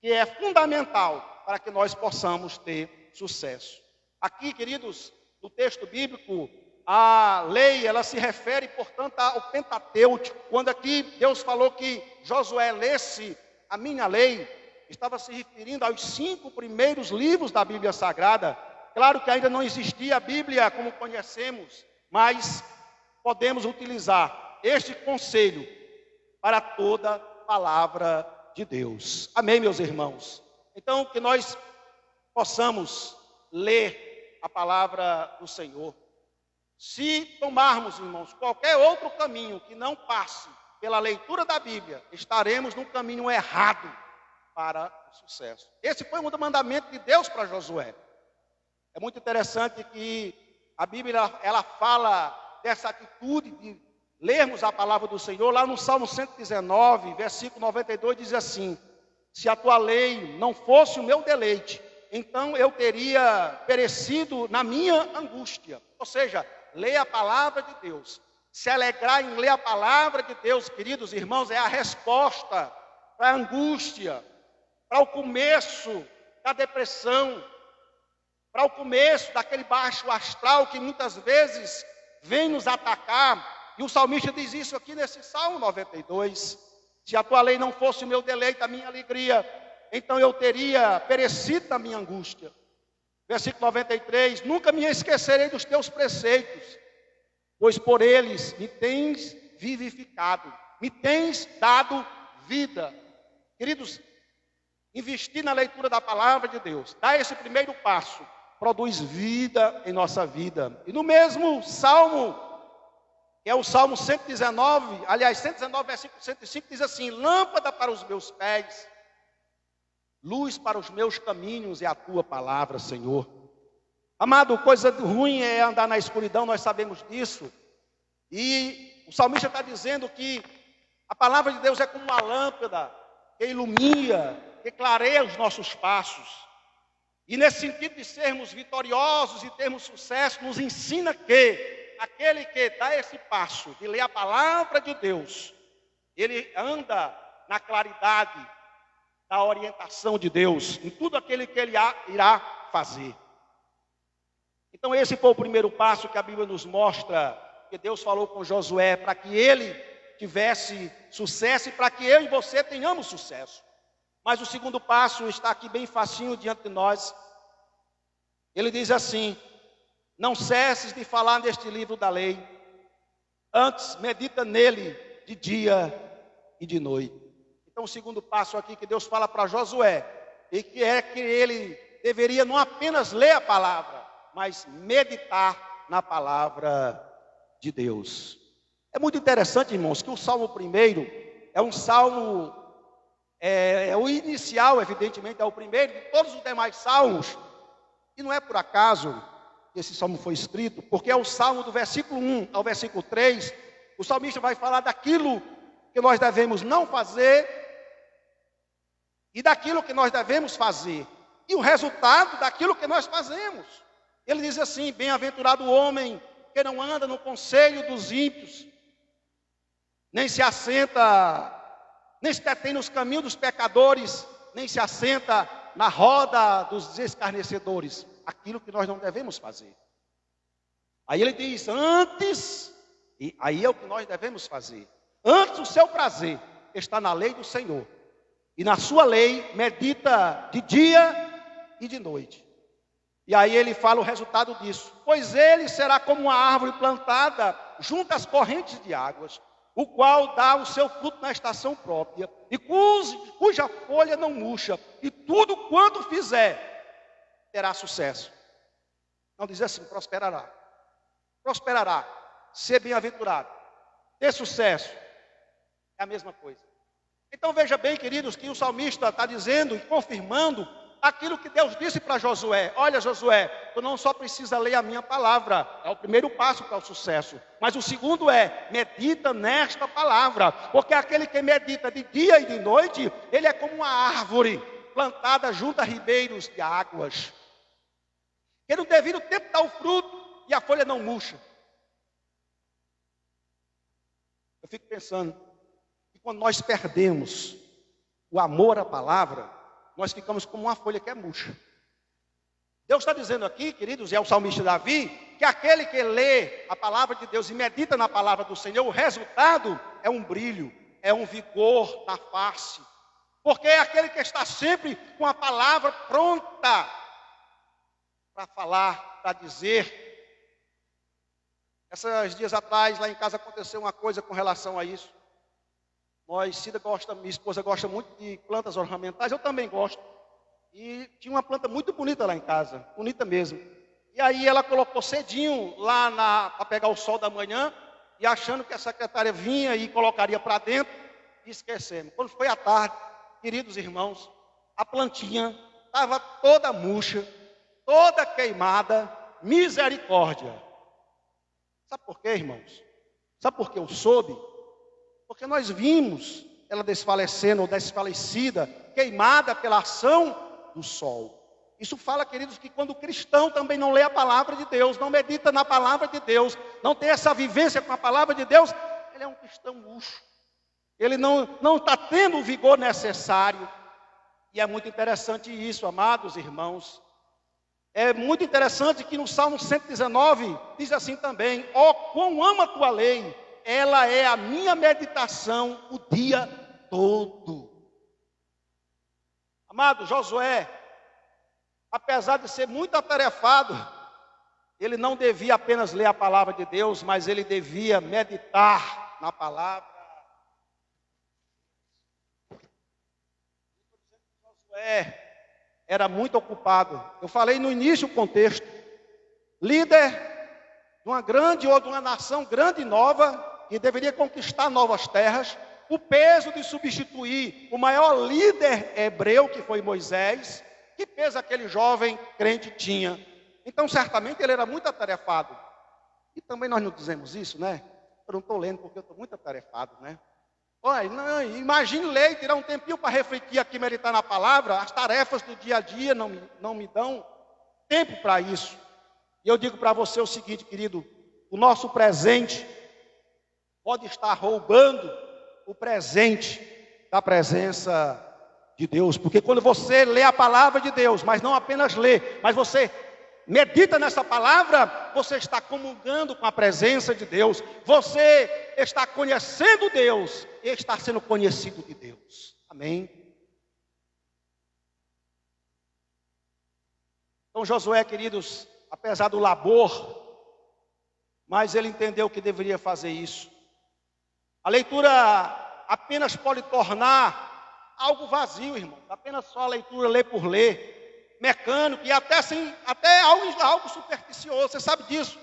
que é fundamental para que nós possamos ter sucesso. Aqui, queridos, no texto bíblico, a lei, ela se refere, portanto, ao Pentateuco. Quando aqui Deus falou que Josué lesse a minha lei, estava se referindo aos 5 primeiros livros da Bíblia Sagrada. Claro que ainda não existia a Bíblia como conhecemos, mas podemos utilizar este conselho para toda palavra de Deus. Amém, meus irmãos? Então, que nós possamos ler a palavra do Senhor. Se tomarmos, irmãos, qualquer outro caminho que não passe pela leitura da Bíblia, estaremos no caminho errado para o sucesso. Esse foi um mandamento de Deus para Josué. É muito interessante que a Bíblia, ela fala dessa atitude de lermos a palavra do Senhor. Lá no Salmo 119, versículo 92, diz assim: se a tua lei não fosse o meu deleite, então eu teria perecido na minha angústia. Ou seja, ler a palavra de Deus, se alegrar em ler a palavra de Deus, queridos irmãos, é a resposta para a angústia, para o começo da depressão, para o começo daquele baixo astral que muitas vezes vem nos atacar. E o salmista diz isso aqui nesse Salmo 92. Se a tua lei não fosse o meu deleite, a minha alegria, então eu teria perecido na minha angústia. Versículo 93, nunca me esquecerei dos teus preceitos, pois por eles me tens vivificado, me tens dado vida. Queridos, investir na leitura da palavra de Deus, dar esse primeiro passo, produz vida em nossa vida. E no mesmo Salmo, que é o Salmo 119, aliás, 119, versículo 105, diz assim: lâmpada para os meus pés, luz para os meus caminhos é a tua palavra, Senhor. Amado, coisa ruim é andar na escuridão, nós sabemos disso. E o salmista está dizendo que a palavra de Deus é como uma lâmpada que ilumina, que clareia os nossos passos. E nesse sentido de sermos vitoriosos e termos sucesso, nos ensina que aquele que dá esse passo de ler a palavra de Deus, ele anda na claridade da orientação de Deus, em tudo aquilo que ele irá fazer. Então esse foi o primeiro passo que a Bíblia nos mostra, que Deus falou com Josué, para que ele tivesse sucesso e para que eu e você tenhamos sucesso. Mas o segundo passo está aqui bem facinho diante de nós. Ele diz assim: não cesses de falar neste livro da lei, antes medita nele de dia e de noite. Então, o segundo passo aqui que Deus fala para Josué, e que é que ele deveria não apenas ler a palavra, mas meditar na palavra de Deus. É muito interessante, irmãos, que o Salmo 1 é um salmo, o inicial, evidentemente, é o primeiro de todos os demais salmos. E não é por acaso que esse salmo foi escrito, porque é o salmo do versículo 1 ao versículo 3, o salmista vai falar daquilo que nós devemos não fazer e daquilo que nós devemos fazer, e o resultado daquilo que nós fazemos. Ele diz assim: bem-aventurado o homem que não anda no conselho dos ímpios, nem se assenta, nem se detém nos caminhos dos pecadores, nem se assenta na roda dos escarnecedores. Aquilo que nós não devemos fazer. Aí ele diz, antes, e aí é o que nós devemos fazer. Antes o seu prazer está na lei do Senhor, e na sua lei medita de dia e de noite. E aí ele fala o resultado disso. Pois ele será como uma árvore plantada junto às correntes de águas, o qual dá o seu fruto na estação própria, e cuja folha não murcha, e tudo quanto fizer terá sucesso. Não diz assim, prosperará. Prosperará, ser bem-aventurado, ter sucesso, é a mesma coisa. Então veja bem, queridos, que o salmista está dizendo e confirmando aquilo que Deus disse para Josué. Olha, Josué, tu não só precisa ler a minha palavra, é o primeiro passo para o sucesso, mas o segundo é, medita nesta palavra, porque aquele que medita de dia e de noite, ele é como uma árvore plantada junto a ribeiros de águas, que no devido tempo dá o fruto e a folha não murcha. Eu fico pensando que quando nós perdemos o amor à palavra, nós ficamos como uma folha que é murcha. Deus está dizendo aqui, queridos, e é o salmista Davi, que aquele que lê a palavra de Deus e medita na palavra do Senhor, o resultado é um brilho, é um vigor na face. Porque é aquele que está sempre com a palavra pronta para falar, para dizer. Esses dias atrás, lá em casa, aconteceu uma coisa com relação a isso. Cida gosta, minha esposa gosta muito de plantas ornamentais, eu também gosto. E tinha uma planta muito bonita lá em casa, bonita mesmo. E aí ela colocou cedinho lá para pegar o sol da manhã, e achando que a secretária vinha e colocaria para dentro, e esquecemos. Quando foi à tarde, queridos irmãos, a plantinha estava toda murcha, toda queimada, misericórdia. Sabe por quê, irmãos? Sabe por que eu soube? Porque nós vimos ela desfalecendo ou desfalecida, queimada pela ação do sol. Isso fala, queridos, que quando o cristão também não lê a palavra de Deus, não medita na palavra de Deus, não tem essa vivência com a palavra de Deus, ele é um cristão murcho. Ele não está tendo o vigor necessário. E é muito interessante isso, amados irmãos. É muito interessante que no Salmo 119 diz assim também: ó, quão amo a tua lei, ela é a minha meditação o dia todo. Amado, Josué, apesar de ser muito atarefado, ele não devia apenas ler a palavra de Deus, mas ele devia meditar na palavra. Josué era muito ocupado. Eu falei no início o contexto. Líder de uma grande ou de uma nação grande e nova, que deveria conquistar novas terras, o peso de substituir o maior líder hebreu, que foi Moisés. Que peso aquele jovem crente tinha? Então, certamente, ele era muito atarefado. E também nós não dizemos isso, né? Eu não estou lendo porque eu estou muito atarefado, né? Olha, não, imagine ler e tirar um tempinho para refletir aqui, meditar na palavra. As tarefas do dia a dia não me dão tempo para isso. E eu digo para você o seguinte, querido: o nosso presente pode estar roubando o presente da presença de Deus. Porque quando você lê a palavra de Deus, mas não apenas lê, mas você medita nessa palavra, você está comungando com a presença de Deus. Você está conhecendo Deus e está sendo conhecido de Deus. Amém? Então Josué, queridos, apesar do labor, mas ele entendeu que deveria fazer isso. A leitura apenas pode tornar algo vazio, irmão. Apenas só a leitura, ler por ler, mecânico e até algo supersticioso. Você sabe disso?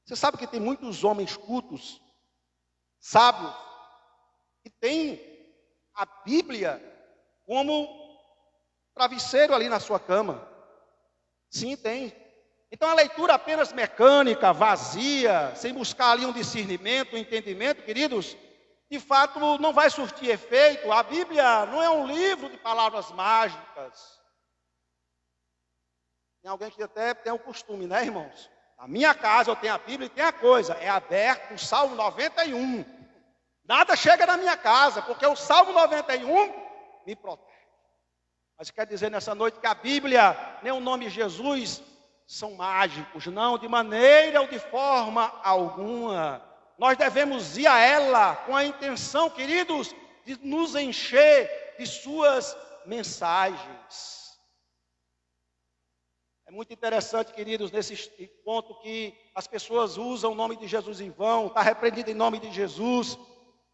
Você sabe que tem muitos homens cultos, sábios, que têm a Bíblia como travesseiro ali na sua cama. Sim, tem. Então a leitura apenas mecânica, vazia, sem buscar ali um discernimento, um entendimento, queridos, de fato não vai surtir efeito. A Bíblia não é um livro de palavras mágicas. Tem alguém que até tem o costume, né, irmãos? Na minha casa eu tenho a Bíblia e tem a coisa, é aberto o Salmo 91. Nada chega na minha casa, porque o Salmo 91 me protege. Mas quer dizer nessa noite que a Bíblia, nem o nome Jesus, são mágicos. Não, de maneira ou de forma alguma. Nós devemos ir a ela com a intenção, queridos, de nos encher de suas mensagens. É muito interessante, queridos, nesse ponto que as pessoas usam o nome de Jesus em vão, está repreendido em nome de Jesus.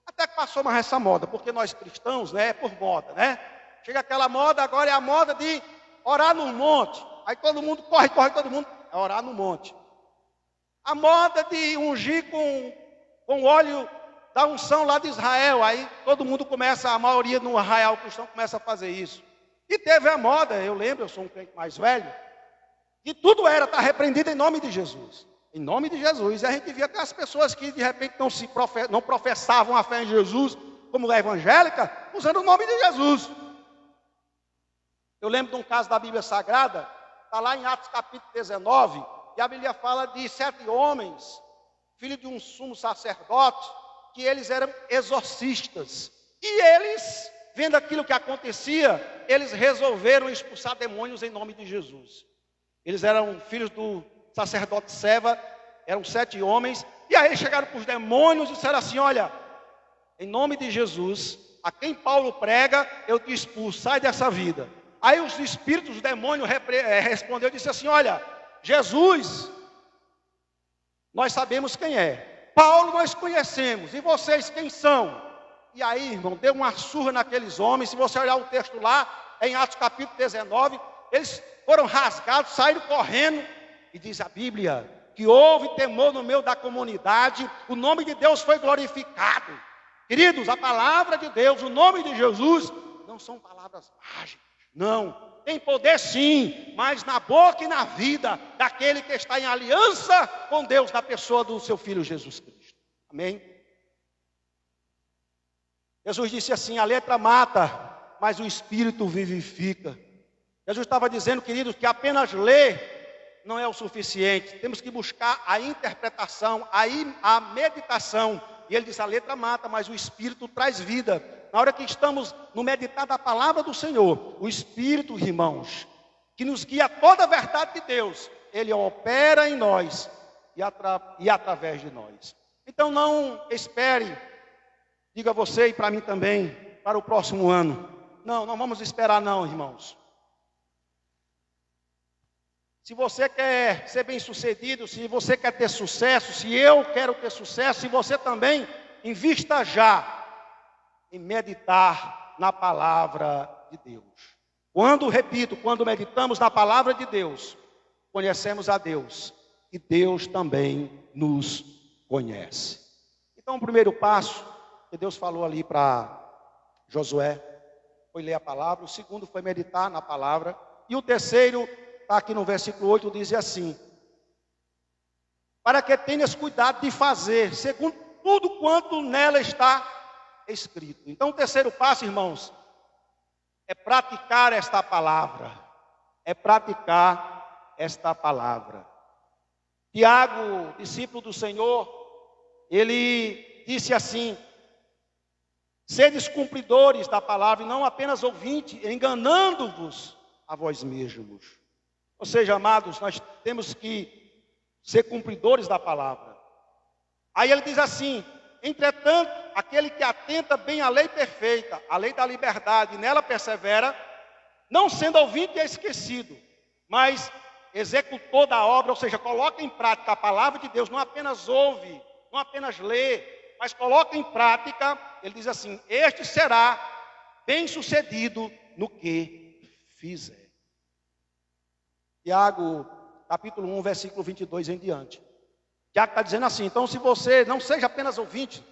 Até que passou mais essa moda, porque nós cristãos, né, é por moda, né? Chega aquela moda, agora é a moda de orar no monte. Aí todo mundo corre, todo mundo é orar no monte. A moda de ungir com óleo da unção lá de Israel. Aí todo mundo começa, a maioria no arraial cristão começa a fazer isso. E teve a moda, eu lembro, eu sou um crente mais velho, que tudo está repreendido em nome de Jesus. Em nome de Jesus. E a gente via até as pessoas que de repente não professavam a fé em Jesus, como a evangélica, usando o nome de Jesus. Eu lembro de um caso da Bíblia Sagrada, está lá em Atos capítulo 19, e a Bíblia fala de 7 homens, filhos de um sumo sacerdote, que eles eram exorcistas. E eles, vendo aquilo que acontecia, eles resolveram expulsar demônios em nome de Jesus. Eles eram filhos do sacerdote Seva, eram 7 homens, e aí chegaram para os demônios e disseram assim: olha, em nome de Jesus, a quem Paulo prega, eu te expulso, sai dessa vida. Aí os espíritos, os demônios respondeu e disse assim: olha, Jesus, nós sabemos quem é. Paulo nós conhecemos. E vocês quem são? E aí, irmão, deu uma surra naqueles homens. Se você olhar o texto lá, em Atos capítulo 19, eles foram rasgados, saíram correndo. E diz a Bíblia que houve temor no meio da comunidade. O nome de Deus foi glorificado. Queridos, a palavra de Deus, o nome de Jesus, não são palavras mágicas. Não, tem poder sim, mas na boca e na vida daquele que está em aliança com Deus, na pessoa do seu Filho Jesus Cristo. Amém? Jesus disse assim: a letra mata, mas o Espírito vivifica. Jesus estava dizendo, queridos, que apenas ler não é o suficiente. Temos que buscar a interpretação, a meditação. E ele disse: a letra mata, mas o Espírito traz vida. Na hora que estamos no meditar da palavra do Senhor, o Espírito, irmãos, que nos guia a toda a verdade de Deus, ele opera em nós e através de nós. Então não espere, diga você e para mim também, para o próximo ano. Não vamos esperar não, irmãos. Se você quer ser bem sucedido, se você quer ter sucesso, se eu quero ter sucesso, se você também, invista já em meditar na palavra de Deus. Quando meditamos na palavra de Deus, conhecemos a Deus e Deus também nos conhece. Então o primeiro passo que Deus falou ali para Josué foi ler a palavra, o segundo foi meditar na palavra, e o terceiro está aqui no versículo 8, diz assim: para que tenhas cuidado de fazer segundo tudo quanto nela está escrito. Então o terceiro passo, irmãos, é praticar esta palavra. É praticar esta palavra. Tiago, discípulo do Senhor, ele disse assim: sedes cumpridores da palavra e não apenas ouvintes, enganando-vos a vós mesmos. Ou seja, amados, nós temos que ser cumpridores da palavra. Aí ele diz assim: entretanto, aquele que atenta bem à lei perfeita, a lei da liberdade, e nela persevera, não sendo ouvinte e esquecido, mas executor da obra, ou seja, coloca em prática a palavra de Deus, não apenas ouve, não apenas lê, mas coloca em prática, ele diz assim: este será bem-sucedido no que fizer. Tiago, capítulo 1, versículo 22 em diante. Tiago está dizendo assim: então, se você não seja apenas ouvinte,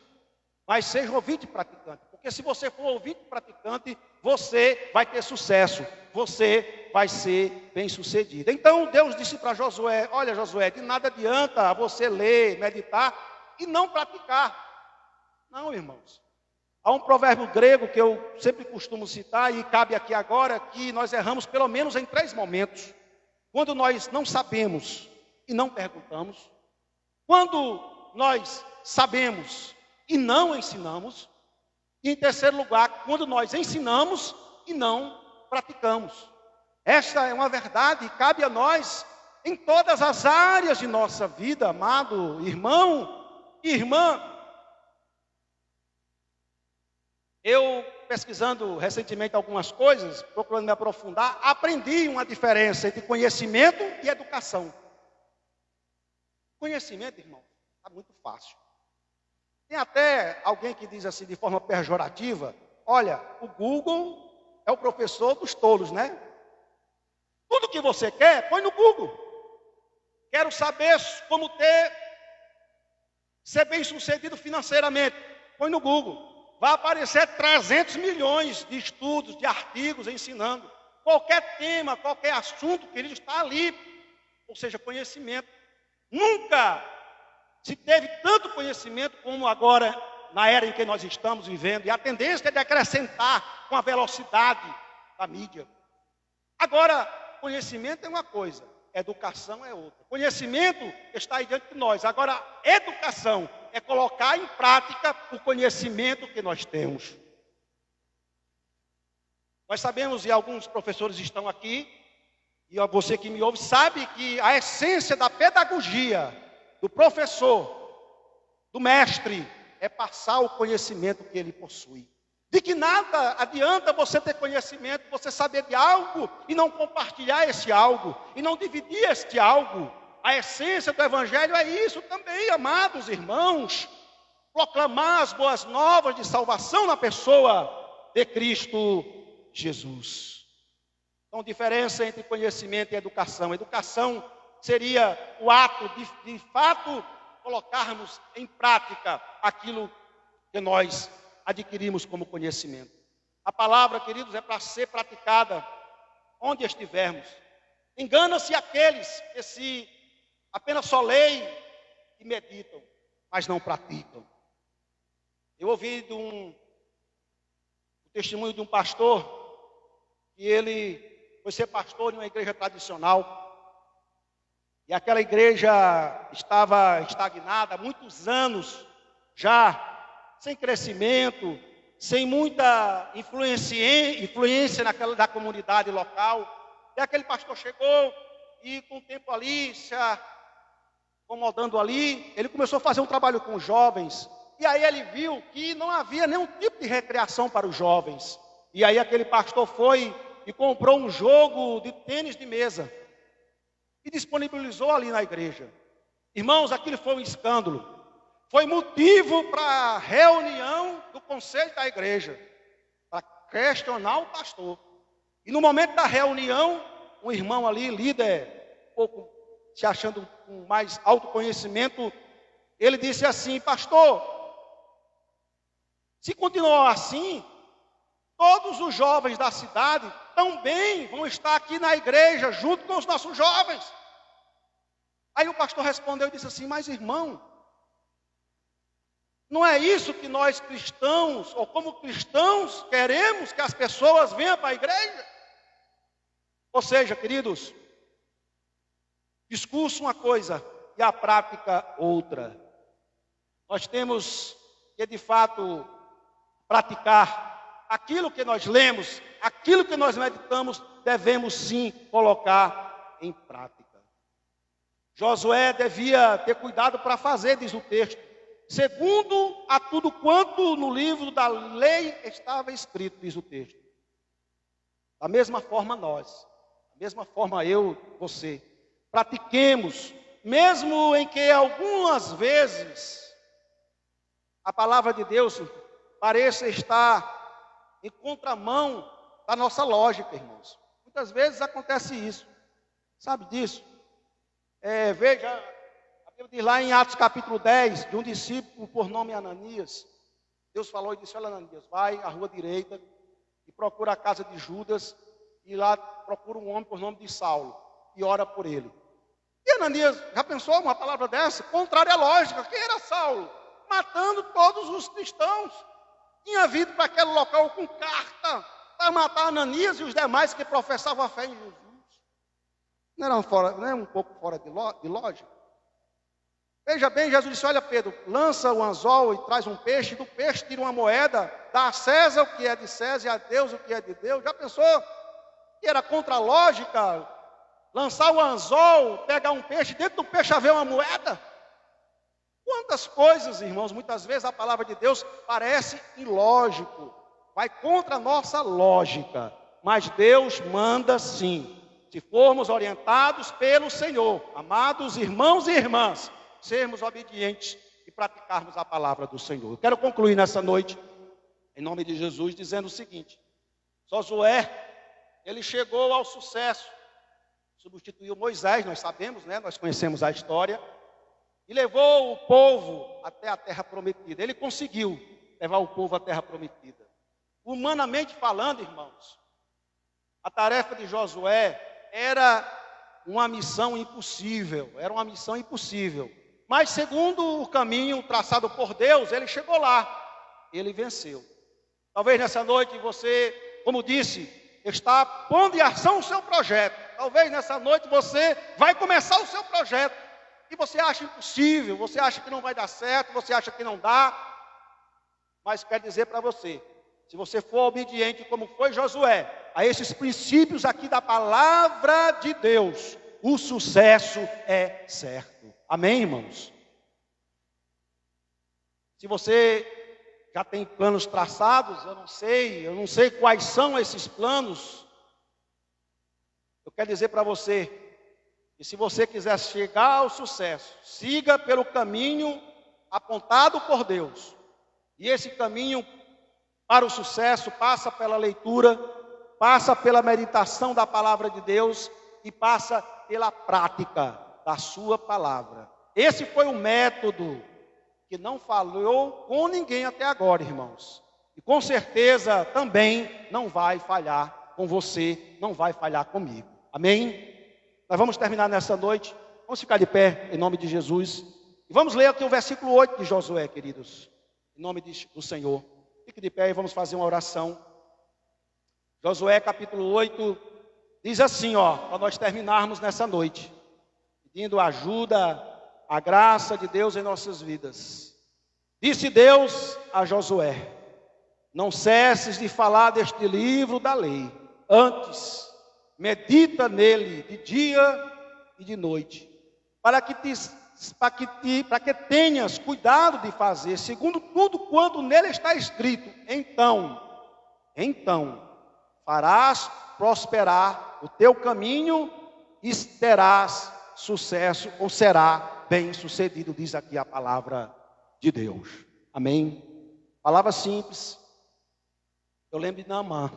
mas seja ouvinte praticante. Porque se você for ouvinte praticante, você vai ter sucesso, você vai ser bem-sucedido. Então Deus disse para Josué: olha, Josué, de nada adianta você ler, meditar e não praticar. Não, irmãos. Há um provérbio grego que eu sempre costumo citar e cabe aqui agora, que nós erramos pelo menos em 3 momentos. Quando nós não sabemos e não perguntamos, quando nós sabemos e não ensinamos, e em terceiro lugar, quando nós ensinamos e não praticamos. Esta é uma verdade e cabe a nós em todas as áreas de nossa vida, amado irmão e irmã. Eu, pesquisando recentemente algumas coisas, procurando me aprofundar, aprendi uma diferença entre conhecimento e educação. Conhecimento, irmão, está muito fácil. Tem até alguém que diz assim de forma pejorativa: olha, o Google é o professor dos tolos, né? Tudo que você quer, põe no Google. Quero saber como ser bem-sucedido financeiramente, põe no Google. Vai aparecer 300 milhões de estudos, de artigos ensinando. Qualquer tema, qualquer assunto, querido, está ali. Ou seja, conhecimento. Nunca se teve tanto conhecimento como agora, na era em que nós estamos vivendo. E a tendência é de acrescentar com a velocidade da mídia. Agora, conhecimento é uma coisa, educação é outra. Conhecimento está aí diante de nós. Agora, educação é colocar em prática o conhecimento que nós temos. Nós sabemos, e alguns professores estão aqui, e você que me ouve sabe que a essência da pedagogia do professor, do mestre, é passar o conhecimento que ele possui. De que nada adianta você ter conhecimento, você saber de algo e não compartilhar esse algo, e não dividir este algo. A essência do Evangelho é isso também, amados irmãos. Proclamar as boas novas de salvação na pessoa de Cristo Jesus. Então, diferença entre conhecimento e educação. Educação seria o ato de fato colocarmos em prática aquilo que nós adquirimos como conhecimento. A palavra, queridos, é para ser praticada onde estivermos. Engana-se aqueles que se apenas só leem e meditam, mas não praticam. Eu ouvi um testemunho de um pastor, que ele foi ser pastor em uma igreja tradicional, e aquela igreja estava estagnada há muitos anos já, sem crescimento, sem muita influência da comunidade local. E aquele pastor chegou e com o tempo ali, se acomodando ali, ele começou a fazer um trabalho com os jovens. E aí ele viu que não havia nenhum tipo de recreação para os jovens. E aí aquele pastor foi e comprou um jogo de tênis de mesa e disponibilizou ali na igreja. Irmãos, aquilo foi um escândalo. Foi motivo para a reunião do conselho da igreja, para questionar o pastor. E no momento da reunião, um irmão ali, líder, um pouco se achando com mais autoconhecimento, ele disse assim: pastor, se continuar assim, todos os jovens da cidade também vão estar aqui na igreja, junto com os nossos jovens. Aí o pastor respondeu e disse assim: mas irmão, não é isso que nós cristãos, ou como cristãos, queremos que as pessoas venham para a igreja? Ou seja, queridos, discurso uma coisa e a prática outra. Nós temos que, de fato, praticar aquilo que nós lemos, aquilo que nós meditamos, devemos sim colocar em prática. Josué devia ter cuidado para fazer, diz o texto, segundo a tudo quanto no livro da lei estava escrito, diz o texto. Da mesma forma nós, da mesma forma eu, você, pratiquemos, mesmo em que algumas vezes a palavra de Deus pareça estar em contramão da nossa lógica, irmãos. Muitas vezes acontece isso. Sabe disso? Veja, a Bíblia diz lá em Atos capítulo 10, de um discípulo por nome Ananias. Deus falou e disse: olha, Ananias, vai à rua direita e procura a casa de Judas, e lá procura um homem por nome de Saulo, e ora por ele. E Ananias, já pensou uma palavra dessa? Contrária à lógica. Quem era Saulo? Matando todos os cristãos. Tinha vindo para aquele local com carta para matar Ananias e os demais que professavam a fé em Jesus. Não era um pouco fora de lógica? Veja bem, Jesus disse: olha, Pedro, lança o anzol e traz um peixe, do peixe tira uma moeda, dá a César o que é de César e a Deus o que é de Deus. Já pensou que era contra a lógica? Lançar o anzol, pegar um peixe, dentro do peixe haver uma moeda? Quantas coisas, irmãos, muitas vezes a palavra de Deus parece ilógico, vai contra a nossa lógica, mas Deus manda sim, se formos orientados pelo Senhor. Amados irmãos e irmãs, sermos obedientes e praticarmos a palavra do Senhor. Eu quero concluir nessa noite, em nome de Jesus, dizendo o seguinte: Josué, ele chegou ao sucesso, substituiu Moisés, nós sabemos, né? Nós conhecemos a história, e levou o povo até a terra prometida. Ele conseguiu levar o povo à terra prometida. Humanamente falando, irmãos, a tarefa de Josué era uma missão impossível, mas segundo o caminho traçado por Deus, ele chegou lá, ele venceu. Talvez nessa noite você, como disse, está pondo em ação o seu projeto. Talvez nessa noite você vai começar o seu projeto e você acha impossível, você acha que não vai dar certo, você acha que não dá. Mas quero dizer para você, se você for obediente como foi Josué, a esses princípios aqui da palavra de Deus, o sucesso é certo. Amém, irmãos? Se você já tem planos traçados, eu não sei quais são esses planos. Eu quero dizer para você, e se você quiser chegar ao sucesso, siga pelo caminho apontado por Deus. E esse caminho para o sucesso passa pela leitura, passa pela meditação da palavra de Deus e passa pela prática da sua palavra. Esse foi o método que não falhou com ninguém até agora, irmãos. E com certeza também não vai falhar com você, não vai falhar comigo. Amém? Nós vamos terminar nessa noite. Vamos ficar de pé em nome de Jesus. E vamos ler aqui o versículo 8 de Josué, queridos. Em nome do Senhor. Fique de pé e vamos fazer uma oração. Josué capítulo 8 diz assim, para nós terminarmos nessa noite. Pedindo ajuda, a graça de Deus em nossas vidas. Disse Deus a Josué: não cesses de falar deste livro da lei. Antes, medita nele de dia e de noite, para que tenhas cuidado de fazer segundo tudo quanto nele está escrito. Então farás prosperar o teu caminho e terás sucesso, ou será bem sucedido, diz aqui a palavra de Deus. Amém? Palavra simples. Eu lembro de Naamã,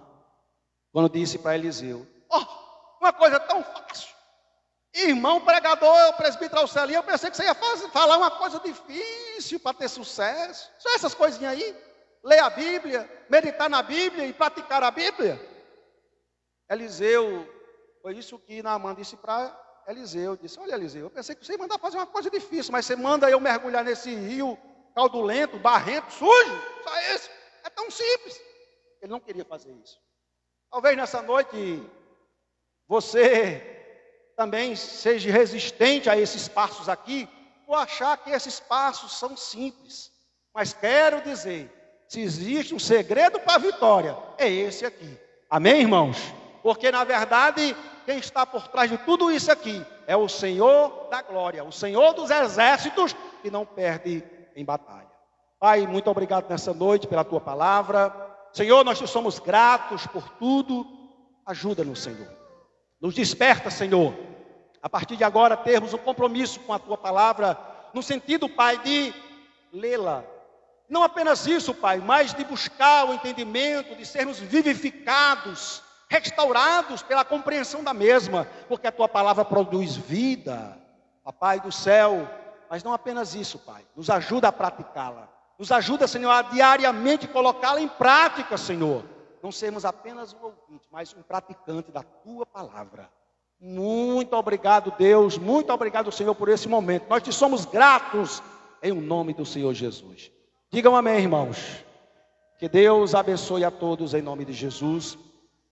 quando disse para Eliseu: uma coisa tão fácil. Irmão pregador, presbítero Alcelino, eu pensei que você ia falar uma coisa difícil para ter sucesso. Só essas coisinhas aí. Ler a Bíblia, meditar na Bíblia e praticar a Bíblia. Eliseu, foi isso que Naamã disse para Eliseu. Disse: olha, Eliseu, eu pensei que você ia mandar fazer uma coisa difícil, mas você manda eu mergulhar nesse rio caudulento, barrento, sujo. Só isso. É tão simples. Ele não queria fazer isso. Talvez nessa noite você também seja resistente a esses passos aqui, por achar que esses passos são simples. Mas quero dizer, se existe um segredo para a vitória, é esse aqui. Amém, irmãos? Porque na verdade, quem está por trás de tudo isso aqui é o Senhor da glória, o Senhor dos exércitos, que não perde em batalha. Pai, muito obrigado nessa noite pela tua palavra. Senhor, nós te somos gratos por tudo. Ajuda-nos, Senhor. Nos desperta, Senhor, a partir de agora termos um compromisso com a tua palavra, no sentido, Pai, de lê-la, Não apenas isso, Pai, mas de buscar o entendimento, de sermos vivificados, restaurados pela compreensão da mesma, porque a Tua palavra produz vida, Papai do céu. Mas não apenas isso, Pai, nos ajuda a praticá-la, nos ajuda, Senhor, a diariamente colocá-la em prática, Senhor. Não sermos apenas um ouvinte, mas um praticante da Tua palavra. Muito obrigado, Deus, muito obrigado, Senhor, por esse momento. Nós te somos gratos em nome do Senhor Jesus. Digam amém, irmãos. Que Deus abençoe a todos em nome de Jesus.